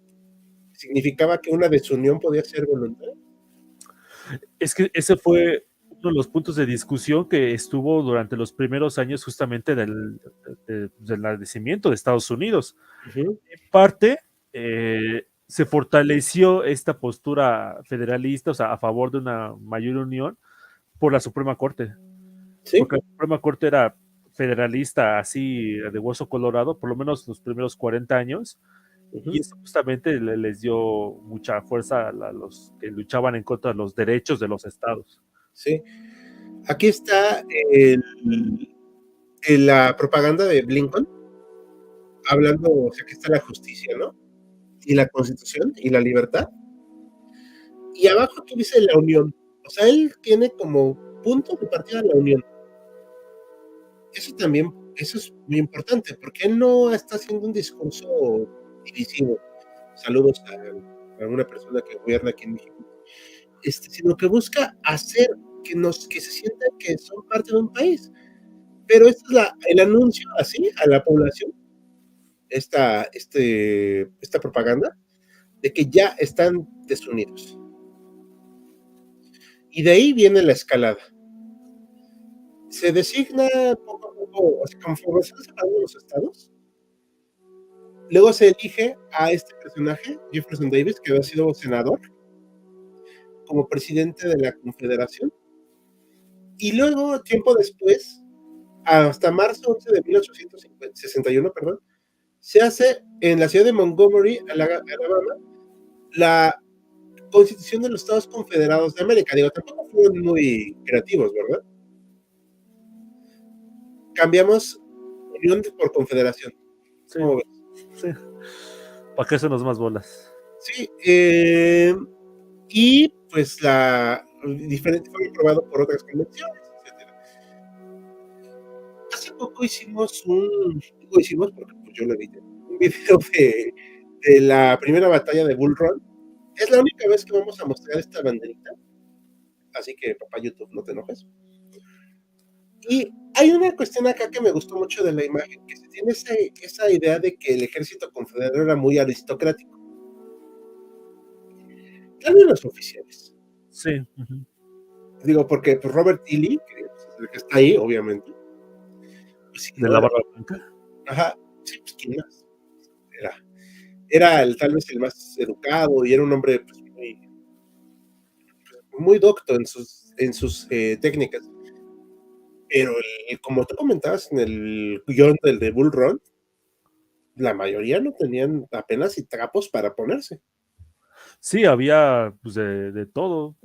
significaba que una desunión podía ser voluntaria? Es que ese fue uno de los puntos de discusión que estuvo durante los primeros años justamente del nacimiento de Estados Unidos. En parte, se fortaleció esta postura federalista, o sea, a favor de una mayor unión, por la Suprema Corte. ¿Sí? Porque la Suprema Corte era federalista, así de hueso colorado, por lo menos los primeros 40 años, y eso justamente les dio mucha fuerza a los que luchaban en contra de los derechos de los estados. Sí. Aquí está la propaganda de Blinken, hablando, o sea, que está la justicia, ¿no? Y la constitución y la libertad. Y abajo aquí dice la unión. O sea, él tiene como punto de partida la unión. Eso también Eso es muy importante, porque él no está haciendo un discurso divisivo. Saludos a una persona que gobierna aquí en México. Sino que busca hacer que se sientan que son parte de un país. Pero este es el anuncio así a la población, esta propaganda, de que ya están desunidos. Y de ahí viene la escalada. Se designa poco a poco, o sea, conforme se van separando los estados. Luego se elige a este personaje, Jefferson Davis, que había sido senador, como presidente de la Confederación. Y luego, tiempo después, hasta marzo 11 de 1861, perdón, se hace en la ciudad de Montgomery, Alabama, la Constitución de los Estados Confederados de América. Digo, tampoco fueron muy creativos, ¿verdad? Cambiamos unión por confederación. Sí, ¿Cómo ves? sí. ¿Para qué son más bolas? Sí, y pues diferente fue aprobado por otras convenciones, etc. Hace poco hicimos porque pues yo lo edité, un video de la primera batalla de Bull Run. Es la única vez que vamos a mostrar esta banderita, así que papá YouTube, no te enojes. Y hay una cuestión acá que me gustó mucho de la imagen, que se tiene esa idea de que el ejército confederado era muy aristocrático. También los oficiales. Sí. Uh-huh. Digo, porque pues, Robert E. Lee, que es el que está ahí, obviamente. Pues, sí, ¿De la barba blanca? Ajá, sí, pues quién más. Era tal vez el más educado y era un hombre pues, muy docto en sus técnicas. Pero como tú comentabas en el guión del de Bull Run, la mayoría no tenían apenas y trapos para ponerse. Sí, había pues, de todo.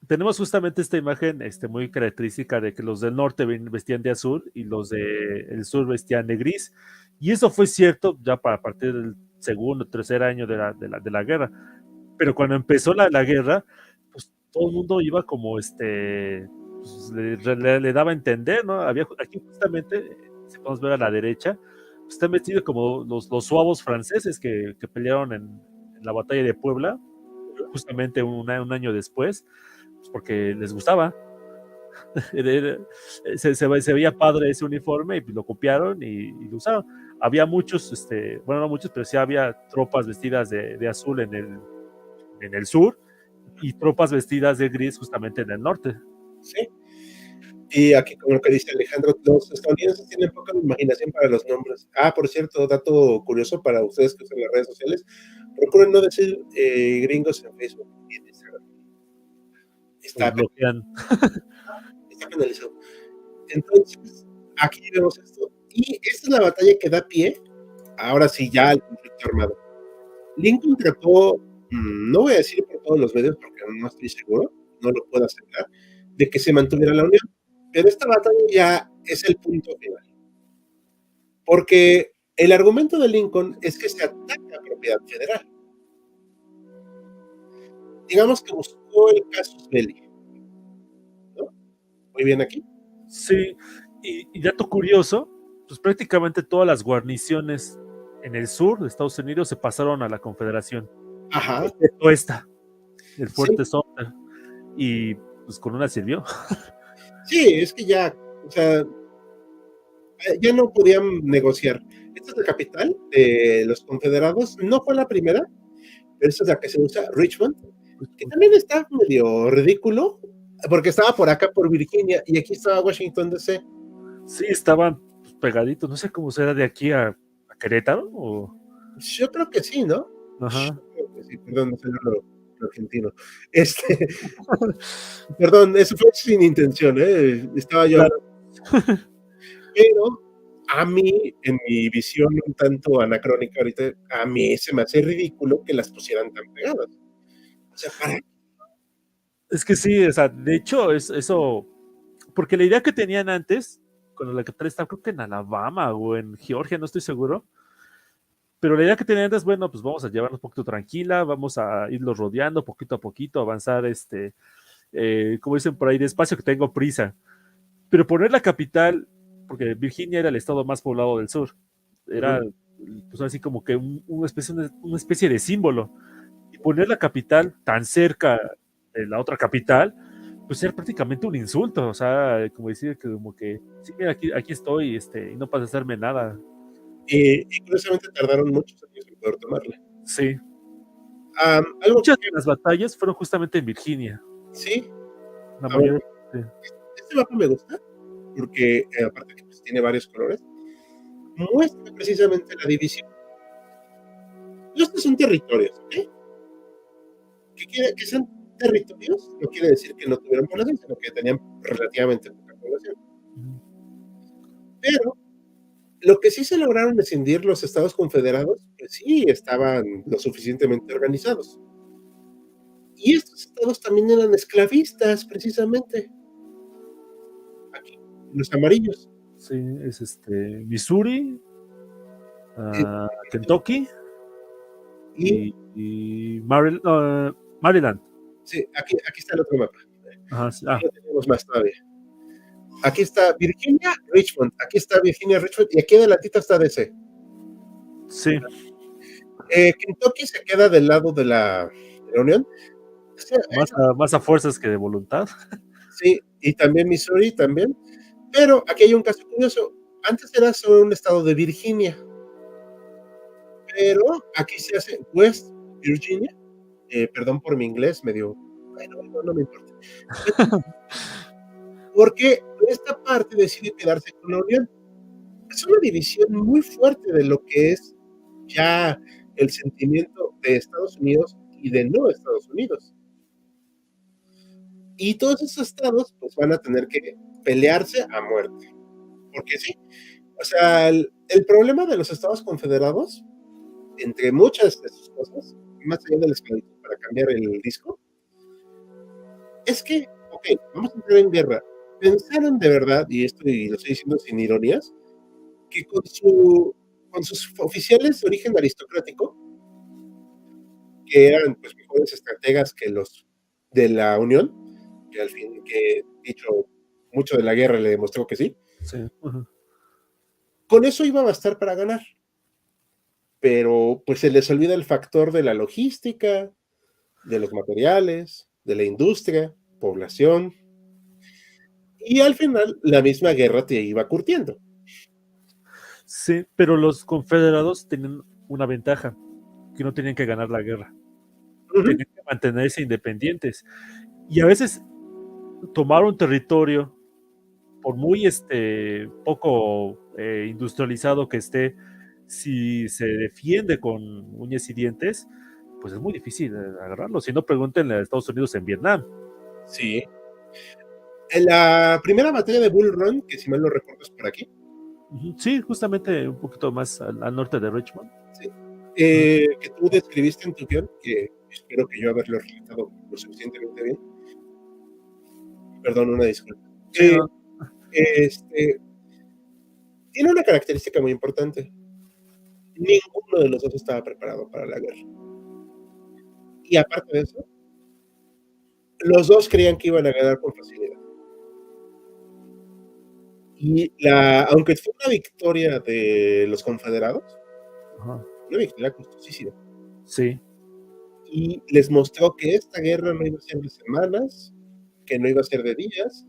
Tenemos justamente esta imagen muy característica de que los del norte vestían de azul y los del sur vestían de gris. Y eso fue cierto ya para partir del segundo, tercer año de la guerra. Pero cuando empezó la guerra, pues todo el mundo iba como pues, le daba a entender, ¿no? Aquí justamente, si podemos ver a la derecha, pues, están vestidos como los suavos franceses que pelearon en la batalla de Puebla, justamente un año después, pues porque les gustaba. Se veía padre ese uniforme y lo copiaron y lo usaron. Había muchos, bueno, no muchos, pero sí había tropas vestidas de azul en el sur y tropas vestidas de gris justamente en el norte. Sí. Y aquí, como lo que dice Alejandro, los estadounidenses tienen poca imaginación para los nombres. Por cierto, dato curioso para ustedes que usan las redes sociales, procuren no decir gringos en Facebook y en Instagram. Los bloquean. Está penalizado. Entonces, aquí vemos esto. Y esta es la batalla que da pie, ahora sí, ya al conflicto armado. Lincoln trató, no voy a decir por todos los medios porque no estoy seguro, no lo puedo asegurar, de que se mantuviera la unión. Pero esta batalla ya es el punto final. Porque el argumento de Lincoln es que se ataca a propiedad federal. Digamos que buscó el casus belli. ¿No? Muy bien aquí. Sí, y dato curioso, pues prácticamente todas las guarniciones en el sur de Estados Unidos se pasaron a la Confederación. Ajá. Excepto esta, el fuerte Sí. Sumter. Y pues con una sirvió. Sí, es que ya, o sea, ya no podían negociar. Esta es la capital de los confederados, no fue la primera, pero esta es la que se usa, Richmond, que también está medio ridículo, porque estaba por acá por Virginia y aquí estaba Washington DC. Sí, estaban pues, pegaditos, no sé cómo será de aquí a Querétaro o... Yo creo que sí, ¿no? Ajá. Creo que sí, perdón, no sé lo argentino. Perdón, eso fue sin intención, estaba yo Claro. Pero a mí, en mi visión un tanto anacrónica ahorita, a mí se me hace ridículo que las pusieran tan pegadas. O sea, ¿para qué? Es que sí, o sea, de hecho, eso, porque la idea que tenían antes, cuando la capital estaba, creo que en Alabama o en Georgia, no estoy seguro, pero la idea que tenían antes, bueno, pues vamos a llevarnos un poquito tranquila, vamos a irlos rodeando poquito a poquito, avanzar, como dicen por ahí, despacio que tengo prisa. Pero poner la capital porque Virginia era el estado más poblado del sur. Era, pues así como que una especie de símbolo. Y poner la capital tan cerca de la otra capital, pues era prácticamente un insulto. O sea, como decir que como que, sí, mira, aquí estoy, y no pasa a hacerme nada. Y curiosamente tardaron muchos años en poder tomarla. Sí. Algo Muchas que de las batallas fueron justamente en Virginia. sí, La a ver, mayoría. Sí. este mapa me gusta, porque aparte que pues, tiene varios colores, muestra precisamente la división. Estos son territorios, ¿ok? Que sean territorios no quiere decir que no tuvieran población, sino que tenían relativamente poca población. Pero lo que sí se lograron escindir los estados confederados, pues sí estaban lo suficientemente organizados. Y estos estados también eran esclavistas, precisamente. Aquí, los amarillos. Sí, es Missouri, Eh, Kentucky y y Maryland. sí, aquí está el otro mapa. Ajá, sí, Aquí lo tenemos más todavía. Aquí está Virginia, Richmond. Aquí está Virginia, Richmond. Y aquí adelantito está DC. sí, Kentucky se queda del lado de la Unión. O sea, más a fuerzas que de voluntad. sí, y también Missouri, también. Pero aquí hay un caso curioso. Antes era solo un estado de Virginia, pero aquí se hace West Virginia. Perdón por mi inglés, medio. Bueno, no me importa. Porque esta parte decide quedarse con la Unión. Es una división muy fuerte de lo que es ya el sentimiento de Estados Unidos y de no Estados Unidos. Y todos esos estados pues van a tener que pelearse a muerte. Porque sí, o sea, el problema de los estados confederados, entre muchas de sus cosas, más allá de la esclavitud para cambiar el disco, es que, ok, vamos a entrar en guerra. Pensaron de verdad, y esto y lo estoy diciendo sin ironías, que con sus oficiales de origen aristocrático, que eran pues mejores estrategas que los de la Unión, que al fin, que dicho mucho de la guerra le demostró que sí, Sí, uh-huh. con eso iba a bastar para ganar. Pero pues se les olvida el factor de la logística, de los materiales, de la industria, población, y al final la misma guerra te iba curtiendo. Sí, pero los confederados tenían una ventaja, que no tenían que ganar la guerra, tenían que mantenerse independientes. Y a veces tomar un territorio, por muy poco industrializado que esté, si se defiende con uñas y dientes, pues es muy difícil agarrarlo. Si no, pregúntenle a Estados Unidos en Vietnam. Sí. En la primera batalla de Bull Run, que si mal no recuerdo es por aquí. Sí, justamente un poquito más al norte de Richmond. Sí. Que tú describiste en tu guión, que espero que yo haberlo relatado lo suficientemente bien. Perdón, una disculpa. Sí, no. Tiene una característica muy importante. Ninguno de los dos estaba preparado para la guerra. Y aparte de eso, los dos creían que iban a ganar con facilidad. Y aunque fue una victoria de los confederados, Ajá. una victoria costosísima. Sí. Y les mostró que esta guerra no iba a ser de semanas, que no iba a ser de días.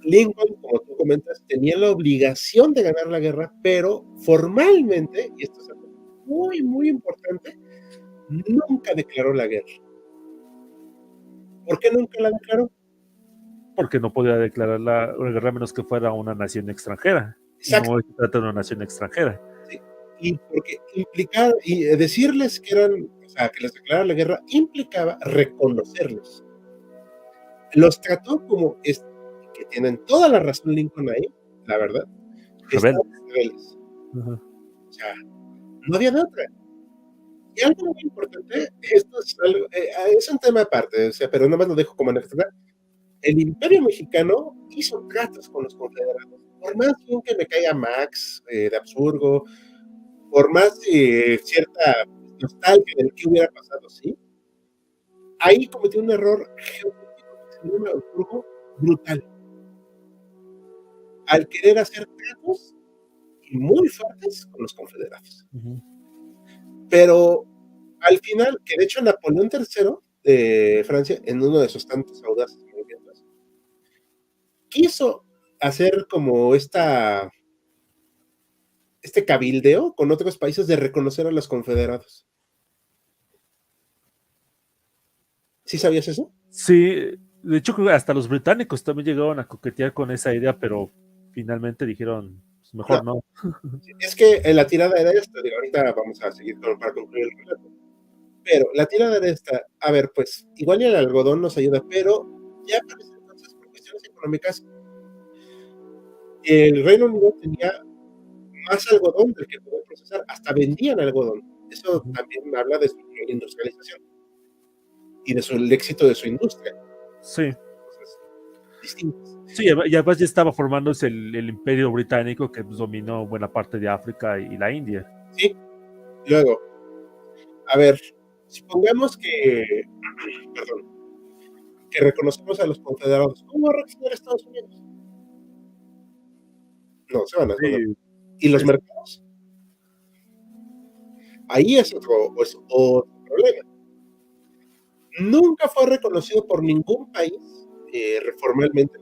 Lincoln, como tú comentas, tenía la obligación de ganar la guerra, pero formalmente, y esto es algo muy, muy importante, nunca declaró la guerra. ¿Por qué nunca la declaró? Porque no podía declarar la guerra a menos que fuera una nación extranjera. Y Exacto. no se trata de una nación extranjera. Sí. Y porque implicar, y decirles que eran, o sea, que les declarara la guerra, implicaba reconocerlos. Los trató como, que tienen toda la razón Lincoln ahí, la verdad, estaban rebeldes. Uh-huh. O sea, no había de otra. Y algo muy importante, esto es un tema aparte, o sea, pero nomás lo dejo como anécdota. El Imperio Mexicano hizo tratos con los confederados. Por más bien que me caiga Max de absurdo, por más cierta nostalgia del que hubiera pasado, ¿sí? Ahí cometió un error geopolítico que se llama brutal. al querer hacer tratos y muy fuertes con los confederados. Pero al final, que de hecho Napoleón III de Francia, en uno de sus tantos audaces movimientos, quiso hacer como este cabildeo con otros países de reconocer a los confederados. ¿Sí sabías eso? Sí, de hecho creo que hasta los británicos también llegaron a coquetear con esa idea, pero finalmente dijeron, pues mejor No, no. es que en la tirada era esta, digo, ahorita vamos a seguir para concluir el relato. Pero la tirada era esta, a ver, pues igual el algodón nos ayuda, pero ya parece entonces por cuestiones económicas, el Reino Unido tenía más algodón del que podía procesar, hasta vendían algodón. Eso también habla de su industrialización y de el éxito de su industria. Sí. Cosas distintas. Sí, y además ya estaba formándose el imperio británico que pues, dominó buena parte de África y la India. Sí, luego, a ver, supongamos perdón, que reconocemos a los confederados. ¿Cómo va a reaccionar Estados Unidos? No, se van a joder. Sí, ¿Y los mercados? Ahí es otro problema. Nunca fue reconocido por ningún país reformalmente,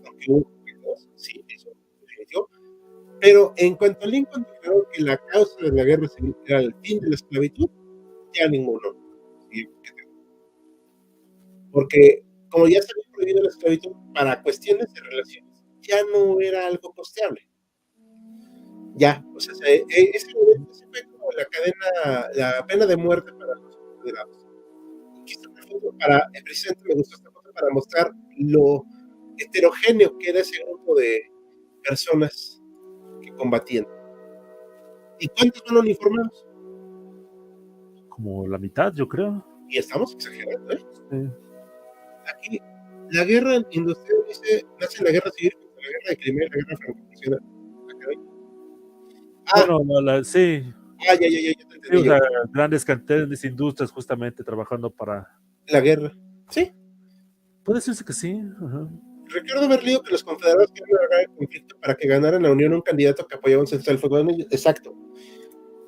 aunque hubo conflictos, sí, eso definitivo. Pero en cuanto Lincoln declaró que la causa de la guerra civil era el fin de la esclavitud, ya ninguno. ¿Sí? Porque como ya se había prohibido la esclavitud para cuestiones de relaciones, ya no era algo costeable. Ya, o sea, ese momento se fue como la pena de muerte para los confederados. Para, precisamente me gustó esta cosa para mostrar lo heterogéneo que era ese grupo de personas que combatían. ¿Y cuántos van uniformados? Como la mitad, yo creo. Y estamos exagerando, ¿eh? Sí. Aquí, la guerra industrial nace en la guerra civil, la guerra de Crimea y la guerra franco-prusiana. Bueno, sí. Ya te Sí, entendí o yo. sea, grandes cantidades de industrias justamente trabajando para... La guerra. Sí. Puede decirse que sí. Ajá. Recuerdo haber leído que los confederados querían alargar el conflicto para que ganara en la Unión un candidato que apoyaba un cese al fuego. Exacto.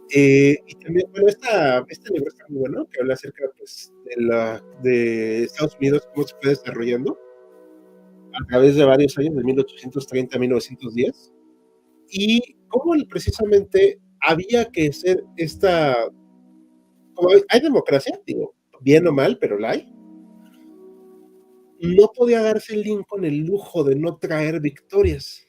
Y también, bueno, este libro está muy bueno, que habla acerca pues, de Estados Unidos, cómo se fue desarrollando a través de varios años, de 1830 a 1910, y cómo precisamente había que ser como hay democracia, digo, bien o mal, pero la hay. No podía darse Lincoln el lujo de no traer victorias,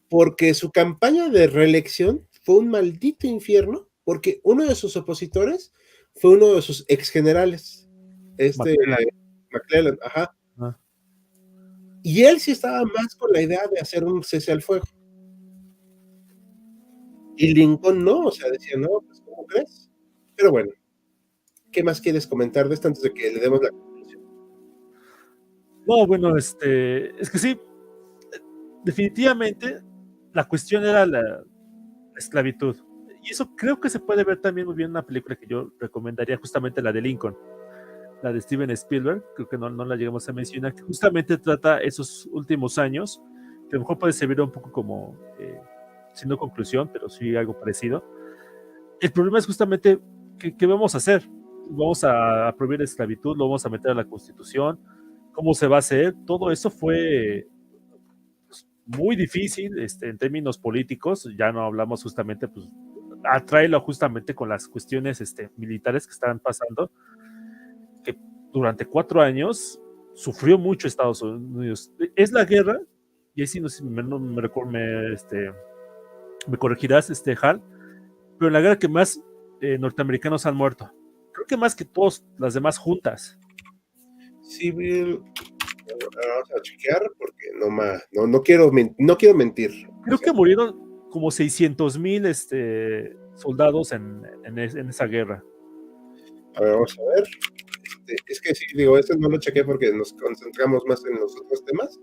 porque su campaña de reelección fue un maldito infierno, porque uno de sus opositores fue uno de sus ex generales, McClellan, ajá. Ah. Y él sí estaba más con la idea de hacer un cese al fuego. Y Lincoln no, o sea, decía, no, pues, ¿cómo crees? Pero bueno, ¿qué más quieres comentar de esto antes de que le demos la conclusión? No, bueno, es que sí, definitivamente la cuestión era la esclavitud. Y eso creo que se puede ver también muy bien en una película que yo recomendaría, justamente la de Lincoln, la de Steven Spielberg, creo que no la llegamos a mencionar, que justamente trata esos últimos años, que a lo mejor puede servir un poco como, siendo conclusión, pero sí algo parecido. El problema es justamente, ¿qué vamos a hacer? ¿Vamos a prohibir la esclavitud? ¿Lo vamos a meter a la Constitución? ¿Cómo se va a hacer? Todo eso fue pues, muy difícil en términos políticos, ya no hablamos justamente, pues, atraerlo justamente con las cuestiones militares que estaban pasando, que durante 4 años sufrió mucho Estados Unidos. Es la guerra, y ahí sí me corregirás, Hal, pero la guerra que más norteamericanos han muerto. Creo que más que todas las demás juntas. Civil, vamos a chequear porque no quiero mentir. Creo que murieron como 600,000 soldados en esa guerra. A ver, vamos a ver. Es que sí, digo, este no lo chequé porque nos concentramos más en los otros temas.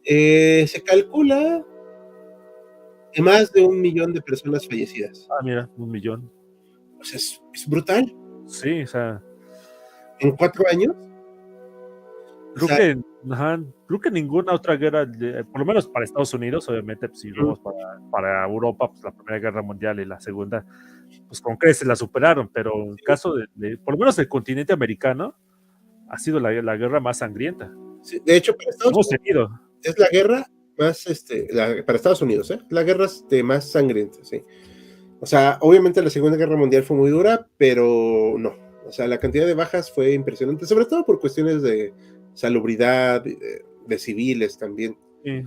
Se calcula más de 1 millón de personas fallecidas. Ah, mira, 1,000,000. O sea, es brutal. Sí, o sea. En 4 años. Creo que Ajá, creo que ninguna otra guerra, por lo menos para Estados Unidos, obviamente, pues si Ujú. vamos para Europa, pues la Primera Guerra Mundial y la Segunda, pues con creces la superaron, pero en Sí, caso por lo menos el continente americano, ha sido la guerra más sangrienta sí. De hecho, para que Estados hemos Unidos tenido. es la guerra más, para Estados Unidos, la guerra más sangrienta, sí. O sea, obviamente la Segunda Guerra Mundial fue muy dura, pero no. O sea, la cantidad de bajas fue impresionante, sobre todo por cuestiones de salubridad, de civiles también, Sí,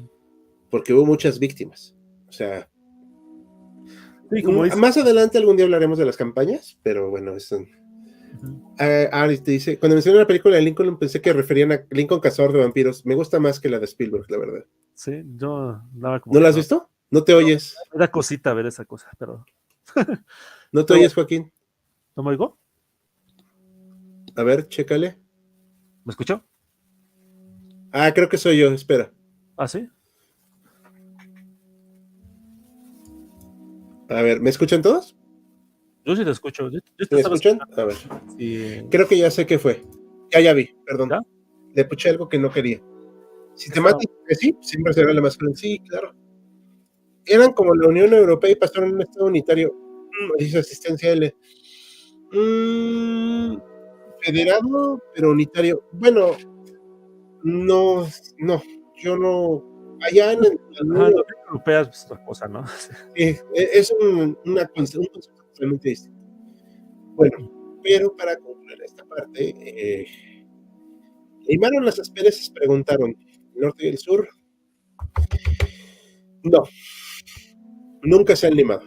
porque hubo muchas víctimas. O sea, sí, como dices. más adelante algún día hablaremos de las campañas, pero bueno, eso. Ujú. Ari te dice, cuando mencioné la película de Lincoln pensé que referían a Lincoln Cazador de Vampiros. Me gusta más que la de Spielberg, la verdad. Sí, yo nada como ¿No que la has no. visto? No te No, oyes. me da cosita ver esa cosa, pero, No te pero oyes, bueno, Joaquín. ¿no me oigo? A ver, chécale. ¿Me escuchó? Creo que soy yo, espera. Ah, sí. A ver, ¿me escuchan todos? Yo sí te escucho. Yo te ¿Me estaba escuchan? escuchando. A ver. Sí. Creo que ya sé qué fue. Ya vi, perdón. ¿Ya? Le puché algo que no quería. Si ¿Qué te estaba? matas, que sí, siempre será la más grande. Sí, claro. Eran como la Unión Europea y pasaron en un Estado unitario. Dice asistencia L. Mm, federado, pero unitario. Bueno, no, no. Yo no. Allá en la Ajá, Unión la Europea Unión Europea es otra cosa, ¿no? es un concepto totalmente distinto. Bueno, pero para concluir esta parte, limaron las asperezas, preguntaron. ¿El norte y el sur? No, nunca se han limado.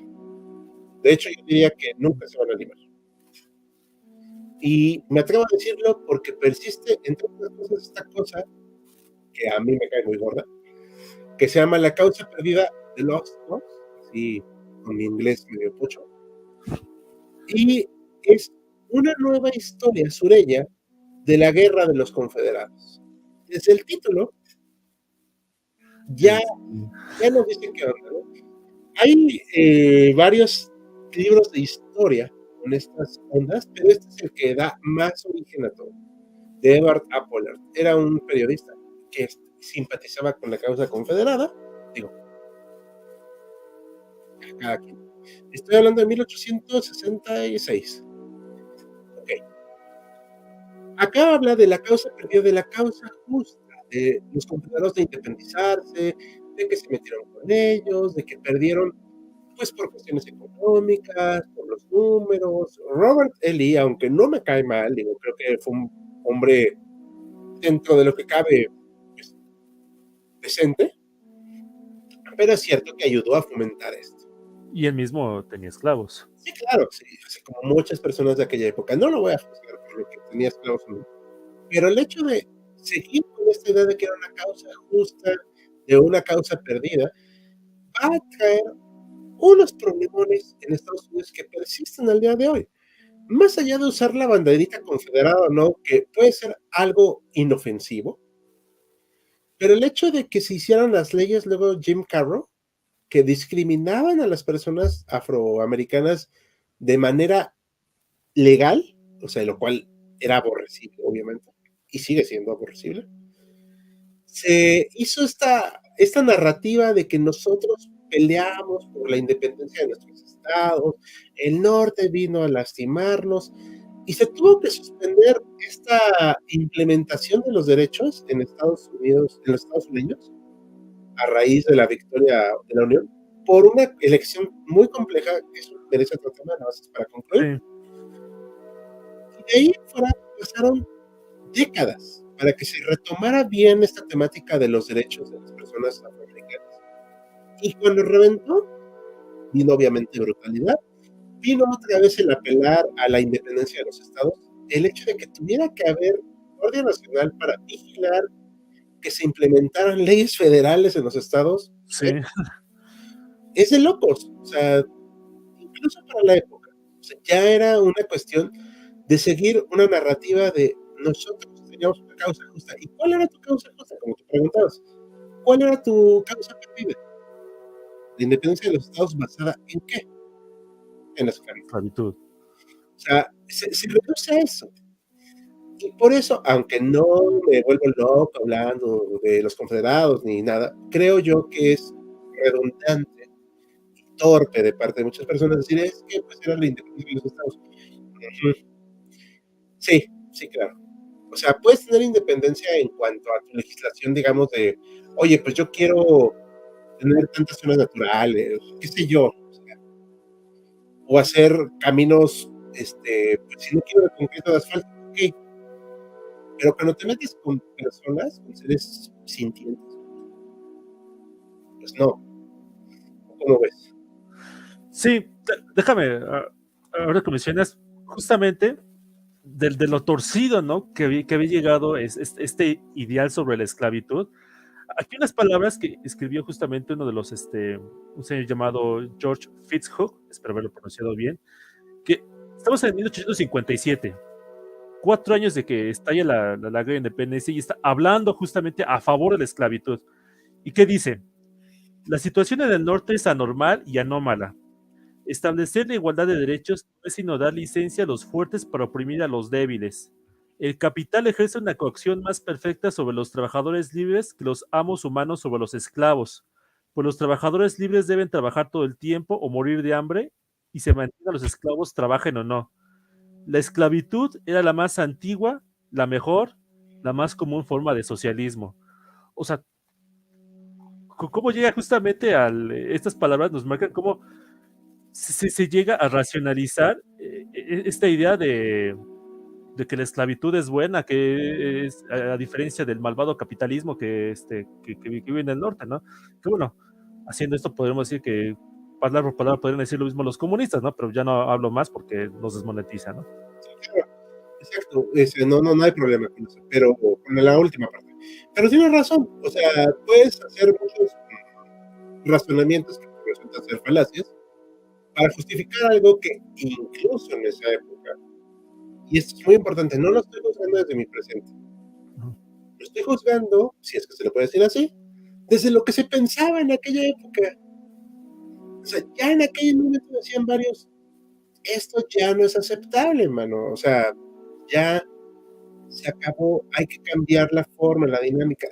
De hecho, yo diría que nunca se van a limar. Y me atrevo a decirlo porque persiste, entre otras cosas, esta cosa que a mí me cae muy gorda, que se llama la causa perdida de Lost Cause, así con mi inglés medio pocho. Y es una nueva historia sureña de la guerra de los confederados. Desde el título ya, Sí. ya nos dicen qué onda, ¿no? Hay varios libros de historia con estas ondas, pero este es el que da más origen a todo. De Edward A. Pollard. Era un periodista que simpatizaba con la causa confederada. Digo, cada quien. Estoy hablando de 1866. Ok. Acá habla de la causa perdida, de la causa justa, de los confederados de independizarse, de que se metieron con ellos, de que perdieron pues por cuestiones económicas, por los números. Robert E. Lee, aunque no me cae mal, digo, creo que fue un hombre dentro de lo que cabe, pues, decente, pero es cierto que ayudó a fomentar esto. Y él mismo tenía esclavos. Sí, claro, sí, así como muchas personas de aquella época. No lo voy a juzgar por lo que tenía esclavos o no, pero el hecho de seguir con esta idea de que era una causa justa, de una causa perdida, va a traer unos problemones en Estados Unidos que persisten al día de hoy. Más allá de usar la banderita confederada o no, que puede ser algo inofensivo, pero el hecho de que se hicieran las leyes luego Jim Carroll, que discriminaban a las personas afroamericanas de manera legal, o sea, lo cual era aborrecible, obviamente, y sigue siendo aborrecible, se hizo esta narrativa de que nosotros peleamos por la independencia de nuestros estados, el norte vino a lastimarnos, y se tuvo que suspender esta implementación de los derechos en Estados Unidos, en los Estados Unidos, a raíz de la victoria de la Unión, por una elección muy compleja, que eso merece otro tema, nada más para concluir. Sí. Y de ahí fuera pasaron décadas para que se retomara bien esta temática de los derechos de las personas afroamericanas. Y cuando reventó, vino obviamente brutalidad, vino otra vez el apelar a la independencia de los estados, el hecho de que tuviera que haber Guardia Nacional para vigilar que se implementaran leyes federales en los estados, Sí. es de locos, o sea, incluso para la época. O sea, ya era una cuestión de seguir una narrativa de nosotros teníamos una causa justa. ¿Y cuál era tu causa justa? Como te preguntabas, ¿cuál era tu causa perdida? La independencia de los estados basada en qué? En la esclavitud. Esclavitud. O sea, se reduce a eso. Y por eso, aunque no me vuelvo loco hablando de los confederados ni nada, creo yo que es redundante y torpe de parte de muchas personas decir es que pues era la independencia de los estados. Ujú. Sí, sí, claro. O sea, puedes tener independencia en cuanto a tu legislación, digamos, de, oye, pues yo quiero tener tantas zonas naturales, qué sé yo, o hacer caminos, pues si no quiero de concreto de asfalto, ok, pero cuando te metes con personas, con seres sintientes, pues no, ¿cómo ves? Sí, déjame, ahora que mencionas, justamente de lo torcido, ¿no? Que había llegado este ideal sobre la esclavitud. Aquí unas palabras que escribió justamente uno de los, un señor llamado George Fitzhugh, espero haberlo pronunciado bien, que estamos en 1857, 4 años de que estalla la guerra de independencia y está hablando justamente a favor de la esclavitud. ¿Y qué dice? La situación en el norte es anormal y anómala. Establecer la igualdad de derechos no es sino dar licencia a los fuertes para oprimir a los débiles. El capital ejerce una coacción más perfecta sobre los trabajadores libres que los amos humanos sobre los esclavos, pues los trabajadores libres deben trabajar todo el tiempo o morir de hambre y se mantiene a los esclavos trabajen o no. La esclavitud era la más antigua, la mejor, la más común forma de socialismo. O sea, cómo llega justamente al... estas palabras nos marcan cómo se llega a racionalizar esta idea de que la esclavitud es buena, que es a diferencia del malvado capitalismo que vive en el norte, ¿no? Que bueno, haciendo esto podríamos decir que palabra por palabra podrían decir lo mismo los comunistas, ¿no? Pero ya no hablo más porque nos desmonetiza, ¿no? Sí, claro, exacto, no hay problema con eso, pero con la última parte. Pero tienes razón, o sea, puedes hacer muchos razonamientos que resultan ser falacias para justificar algo que incluso en esa época, y esto es muy importante, no lo estoy juzgando desde mi presente, lo estoy juzgando, si es que se le puede decir así, desde lo que se pensaba en aquella época. O sea, ya en aquel momento decían varios, esto ya no es aceptable, mano. O sea, ya se acabó, hay que cambiar la forma, la dinámica.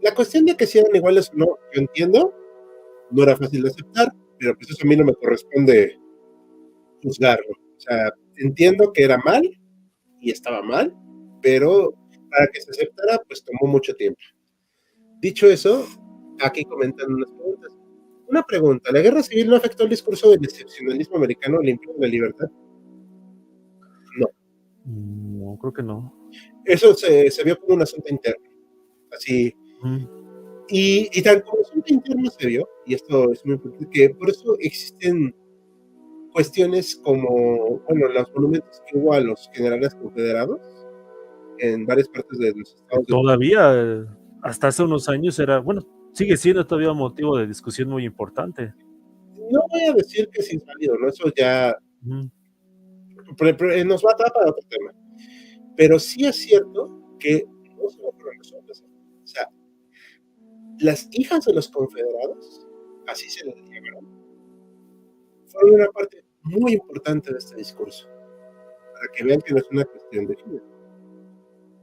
La cuestión de que si eran iguales o no, yo entiendo, no era fácil de aceptar, pero pues eso a mí no me corresponde juzgarlo. O sea, entiendo que era mal y estaba mal, pero para que se aceptara, pues tomó mucho tiempo. Dicho eso, aquí comentan unas preguntas. Una pregunta, ¿la guerra civil no afectó el discurso del excepcionalismo americano al imperio de la libertad? No. No, creo que no. Eso se vio como un asunto interno, así. Mm. Y tal como asunto interno se vio, y esto es muy importante, que por eso existen cuestiones como, bueno, los monumentos que hubo a los generales confederados en varias partes de los Que estados de... todavía, hasta hace unos años era, bueno, sigue siendo todavía un motivo de discusión muy importante. No voy a decir que es inválido, ¿no? Eso ya Mm. nos va a dar para otro tema. Pero sí es cierto que no solo fueron los hombres, o sea, las hijas de los confederados, así se les llamaron, fueron una parte muy importante de este discurso, para que vean que no es una cuestión de género,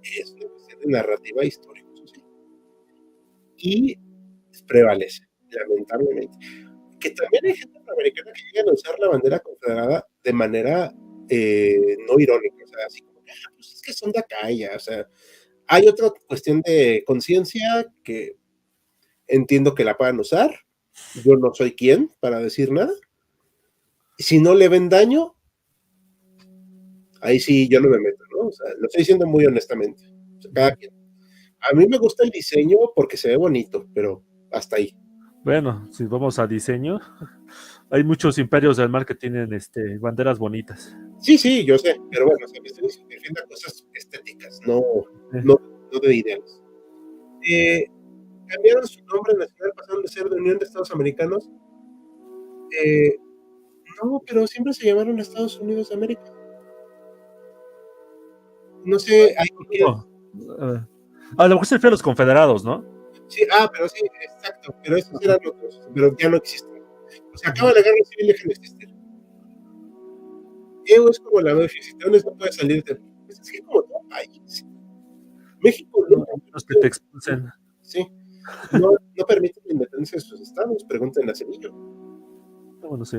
es una cuestión de narrativa histórico-social. Y prevalece, lamentablemente. Que también hay gente afroamericana que llega a usar la bandera confederada de manera no irónica, o sea, así como, pues es que son de acá ya, o sea, hay otra cuestión de conciencia que entiendo que la puedan usar, yo no soy quien para decir nada, si no le ven daño, ahí sí yo no me meto, ¿no? O sea, lo estoy diciendo muy honestamente, o sea, cada quien. A mí me gusta el diseño porque se ve bonito, pero hasta ahí. Bueno, si vamos a diseño, hay muchos imperios del mar que tienen banderas bonitas. Sí, sí, yo sé, pero bueno, o sea, me estoy diciendo cosas estéticas, Eh, no, no de ideales. Eh, Cambiaron su nombre nacional, pasaron de ser de Unión de Estados Americanos. Eh, no, pero siempre se llamaron Estados Unidos de América. No sé, hay que... no, a lo mejor se refiere a los confederados, ¿no? Sí, pero sí, exacto, pero esos eran otros, pero ya no existen. O sea, acaba Ujú. la guerra civil y dejan de existir. Es como la mafia, si te unes no puedes salirte. Pues es que como todo país, México nunca Los que te expulsen. sí, no, no permite la independencia de sus estados, pregúntenle a Cedillo. Bueno, sí.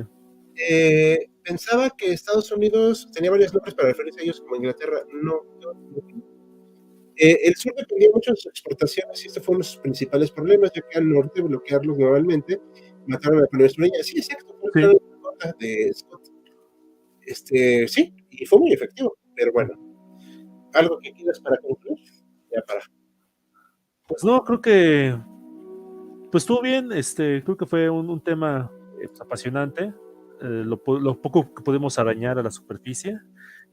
Pensaba que Estados Unidos tenía varios nombres para referirse a ellos como Inglaterra. No, no, no. El sur dependía mucho de sus exportaciones y este fue uno de sus principales problemas, ya que al norte bloquearlos nuevamente mataron a la primera estrella. Sí, exacto, fue Sí. la de Scott. Sí, y fue muy efectivo, pero bueno, algo que quieras para concluir, ya para. Pues no, creo que pues estuvo bien, creo que fue un tema pues, apasionante, lo poco que podemos arañar a la superficie,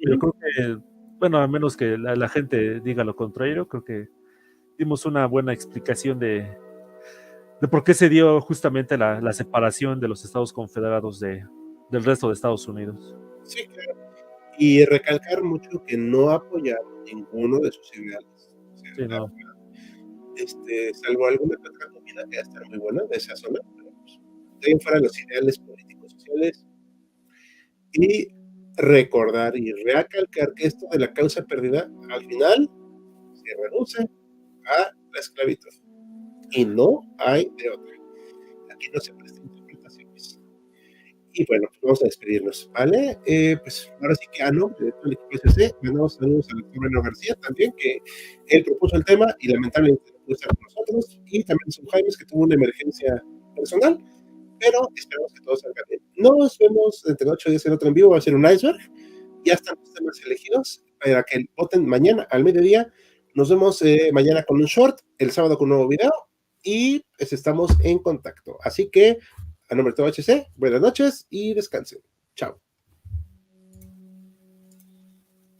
pero creo que, bueno, a menos que la gente diga lo contrario, creo que dimos una buena explicación de por qué se dio justamente la separación de los Estados Confederados del resto de Estados Unidos. Sí, claro. Y recalcar mucho que no apoyaron ninguno de sus ideales. O sea, Sí, no. salvo alguna que otra comida que va a estar muy buena de esa zona, pero pues, de ahí fuera los ideales políticos sociales. Y recordar y recalcar que esto de la causa perdida al final se reduce a la esclavitud. Y no hay de otra. Aquí no se prestan interpretaciones. Y bueno, pues vamos a despedirnos, ¿vale? Pues ahora sí que a nombre de todo el equipo SC, mandamos saludos al doctor Breno García también, que él propuso el tema y lamentablemente no pudo estar con nosotros. Y también a Son Jaimes, que tuvo una emergencia personal, pero esperamos que todo salga bien. Nos vemos dentro de 8 días en otro en vivo, va a ser un iceberg. Ya están los temas elegidos para que voten mañana al mediodía. Nos vemos mañana con un short, el sábado con un nuevo video y pues estamos en contacto. Así que, a nombre de todo HC, buenas noches y descansen. Chao.